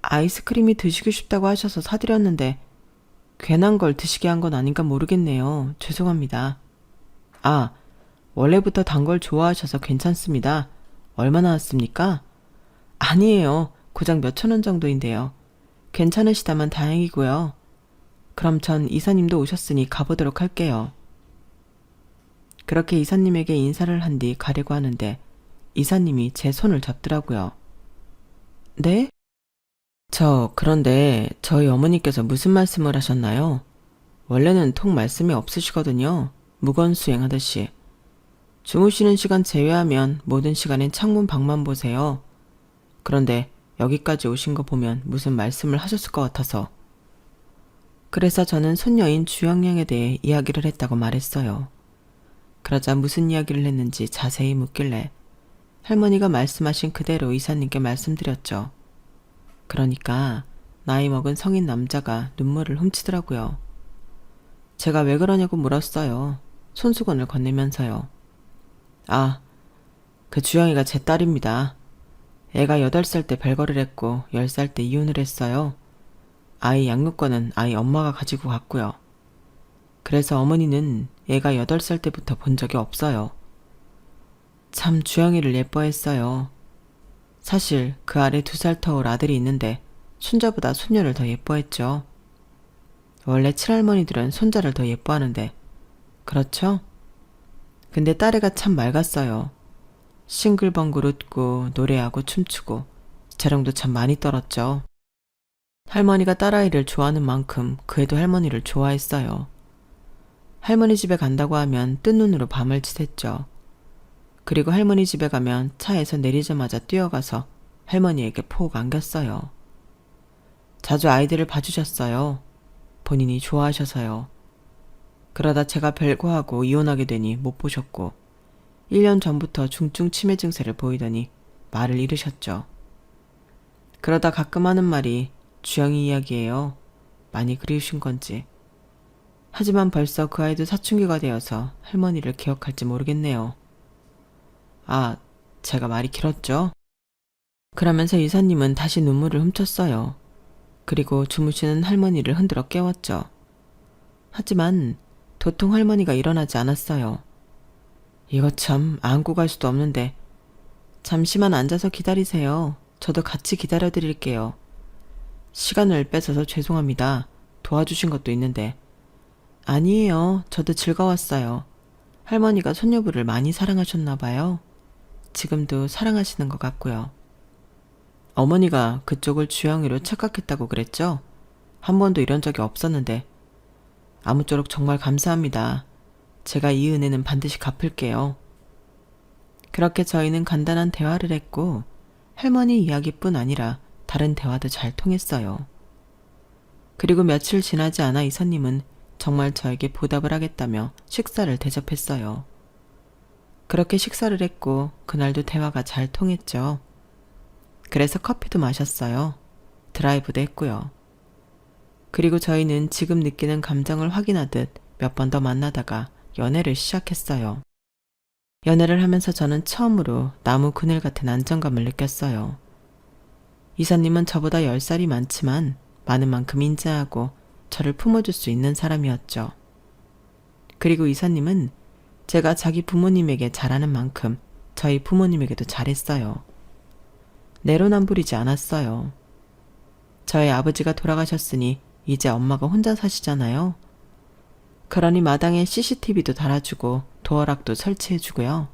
아이스크림이 드시고 싶다고 하셔서 사드렸는데 괜한 걸 드시게 한 건 아닌가 모르겠네요. 죄송합니다. 아, 원래부터 단 걸 좋아하셔서 괜찮습니다. 얼마나 왔습니까? 아니에요. 고작 몇천 원 정도인데요. 괜찮으시다면 다행이고요. 그럼 전 이사님도 오셨으니 가보도록 할게요. 그렇게 이사님에게 인사를 한 뒤 가려고 하는데 이사님이 제 손을 잡더라고요. 네? 그런데 저희 어머니께서 무슨 말씀을 하셨나요? 원래는 통 말씀이 없으시거든요. 무건수행하듯이. 주무시는 시간 제외하면 모든 시간엔 창문 밖만 보세요. 그런데 여기까지 오신 거 보면 무슨 말씀을 하셨을 것 같아서. 그래서 저는 손녀인 주영양에 대해 이야기를 했다고 말했어요. 그러자 무슨 이야기를 했는지 자세히 묻길래 할머니가 말씀하신 그대로 이사님께 말씀드렸죠. 그러니까 나이 먹은 성인 남자가 눈물을 훔치더라고요. 제가 왜 그러냐고 물었어요. 손수건을 건네면서요. 아, 그 주영이가 제 딸입니다. 애가 8살 때 별거를 했고 10살 때 이혼을 했어요. 아이 양육권은 아이 엄마가 가지고 갔고요. 그래서 어머니는 애가 8살 때부터 본 적이 없어요. 참 주영이를 예뻐했어요. 사실 그 아래 2살 터울 아들이 있는데 손자보다 손녀를 더 예뻐했죠. 원래 친할머니들은 손자를 더 예뻐하는데 그렇죠? 근데 딸애가 참 맑았어요. 싱글벙글 웃고 노래하고 춤추고 재롱도 참 많이 떨었죠. 할머니가 딸아이를 좋아하는 만큼 그 애도 할머니를 좋아했어요. 할머니 집에 간다고 하면 뜬 눈으로 밤을 지샜죠. 그리고 할머니 집에 가면 차에서 내리자마자 뛰어가서 할머니에게 폭 안겼어요. 자주 아이들을 봐주셨어요. 본인이 좋아하셔서요. 그러다 제가 별거하고 이혼하게 되니 못 보셨고 1년 전부터 중증 치매 증세를 보이더니 말을 잃으셨죠. 그러다 가끔 하는 말이 주영이 이야기예요. 많이 그리우신 건지. 하지만 벌써 그 아이도 사춘기가 되어서 할머니를 기억할지 모르겠네요. 아, 제가 말이 길었죠? 그러면서 이사님은 다시 눈물을 훔쳤어요. 그리고 주무시는 할머니를 흔들어 깨웠죠. 하지만 도통 할머니가 일어나지 않았어요. 이거 참 안고 갈 수도 없는데 잠시만 앉아서 기다리세요. 저도 같이 기다려드릴게요. 시간을 뺏어서 죄송합니다. 도와주신 것도 있는데. 아니에요. 저도 즐거웠어요. 할머니가 손녀부를 많이 사랑하셨나 봐요. 지금도 사랑하시는 것 같고요. 어머니가 그쪽을 주영이로 착각했다고 그랬죠? 한 번도 이런 적이 없었는데. 아무쪼록 정말 감사합니다. 제가 이 은혜는 반드시 갚을게요. 그렇게 저희는 간단한 대화를 했고 할머니 이야기뿐 아니라 다른 대화도 잘 통했어요. 그리고 며칠 지나지 않아 이사님은 정말 저에게 보답을 하겠다며 식사를 대접했어요. 그렇게 식사를 했고 그날도 대화가 잘 통했죠. 그래서 커피도 마셨어요. 드라이브도 했고요. 그리고 저희는 지금 느끼는 감정을 확인하듯 몇 번 더 만나다가 연애를 시작했어요. 연애를 하면서 저는 처음으로 나무 그늘 같은 안정감을 느꼈어요. 이사님은 저보다 10살이 많지만 많은 만큼 인자하고 저를 품어줄 수 있는 사람이었죠. 그리고 이사님은 제가 자기 부모님에게 잘하는 만큼 저희 부모님에게도 잘했어요. 내로남불이지 않았어요. 저희 아버지가 돌아가셨으니 이제 엄마가 혼자 사시잖아요. 그러니 마당에 CCTV도 달아주고 도어락도 설치해주고요.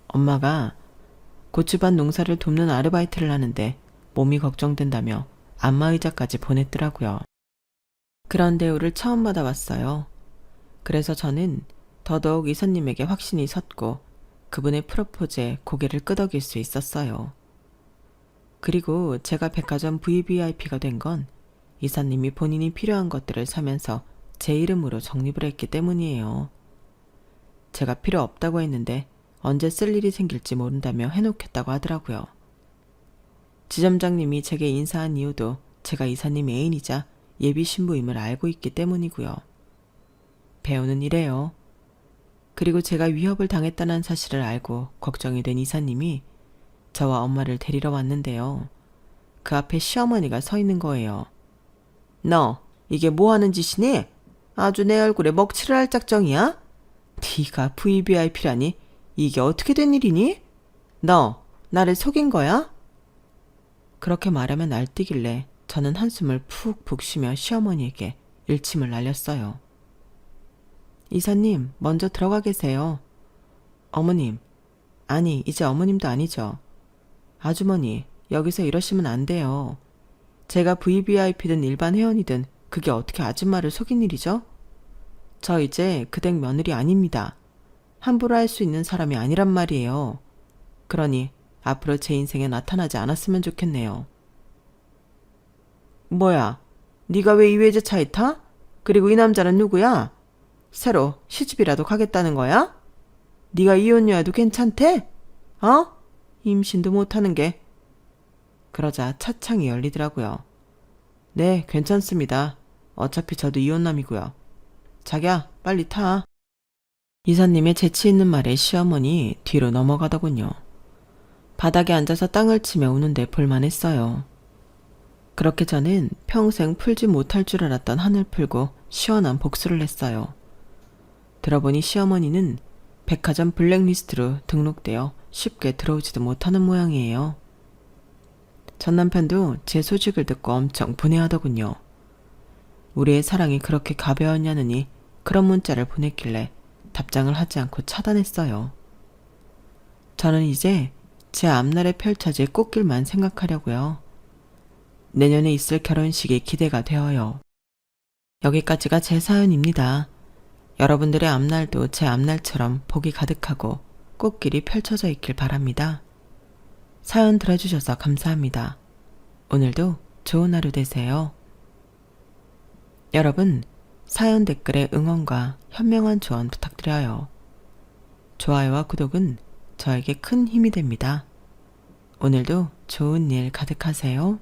엄마가 고추밭 농사를 돕는 아르바이트를 하는데 몸이 걱정된다며 안마의자까지 보냈더라고요. 그런 대우를 처음 받아봤어요. 그래서 저는 더더욱 이사님에게 확신이 섰고 그분의 프로포즈에 고개를 끄덕일 수 있었어요. 그리고 제가 백화점 VVIP가 된 건 이사님이 본인이 필요한 것들을 사면서 제 이름으로 적립을 했기 때문이에요. 제가 필요 없다고 했는데 언제 쓸 일이 생길지 모른다며 해놓겠다고 하더라고요. 지점장님이 제게 인사한 이유도 제가 이사님 애인이자 예비 신부임을 알고 있기 때문이고요. 배우는 이래요. 그리고 제가 위협을 당했다는 사실을 알고 걱정이 된 이사님이 저와 엄마를 데리러 왔는데요. 그 앞에 시어머니가 서 있는 거예요. 너 이게 뭐 하는 짓이니? 아주 내 얼굴에 먹칠을 할 작정이야? 네가 VVIP라니 이게 어떻게 된 일이니? 너 나를 속인 거야? 그렇게 말하면 날뛰길래 저는 한숨을 푹푹 쉬며 시어머니에게 일침을 날렸어요. 이사님, 먼저 들어가 계세요. 어머님, 아니 이제 어머님도 아니죠. 아주머니, 여기서 이러시면 안 돼요. 제가 VVIP든 일반 회원이든 그게 어떻게 아줌마를 속인 일이죠? 저 이제 그댁 며느리 아닙니다. 함부로 할 수 있는 사람이 아니란 말이에요. 그러니 앞으로 제 인생에 나타나지 않았으면 좋겠네요. 뭐야? 네가 왜 이 외제차에 타? 그리고 이 남자는 누구야? 새로 시집이라도 가겠다는 거야? 네가 이혼녀여도 괜찮대? 어? 임신도 못하는 게. 그러자 차창이 열리더라고요. 네, 괜찮습니다. 어차피 저도 이혼남이고요. 자기야, 빨리 타. 이사님의 재치 있는 말에 시어머니 뒤로 넘어가더군요. 바닥에 앉아서 땅을 치며 우는데 볼만했어요. 그렇게 저는 평생 풀지 못할 줄 알았던 한을 풀고 시원한 복수를 했어요. 들어보니 시어머니는 백화점 블랙리스트로 등록되어 쉽게 들어오지도 못하는 모양이에요. 전 남편도 제 소식을 듣고 엄청 분해하더군요. 우리의 사랑이 그렇게 가벼웠냐느니 그런 문자를 보냈길래 답장을 하지 않고 차단했어요. 저는 이제 제 앞날에 펼쳐질 꽃길만 생각하려고요. 내년에 있을 결혼식이 기대가 되어요. 여기까지가 제 사연입니다. 여러분들의 앞날도 제 앞날처럼 복이 가득하고 꽃길이 펼쳐져 있길 바랍니다. 사연 들어주셔서 감사합니다. 오늘도 좋은 하루 되세요. 여러분, 사연 댓글에 응원과 현명한 조언 부탁드려요. 좋아요와 구독은 저에게 큰 힘이 됩니다. 오늘도 좋은 일 가득하세요.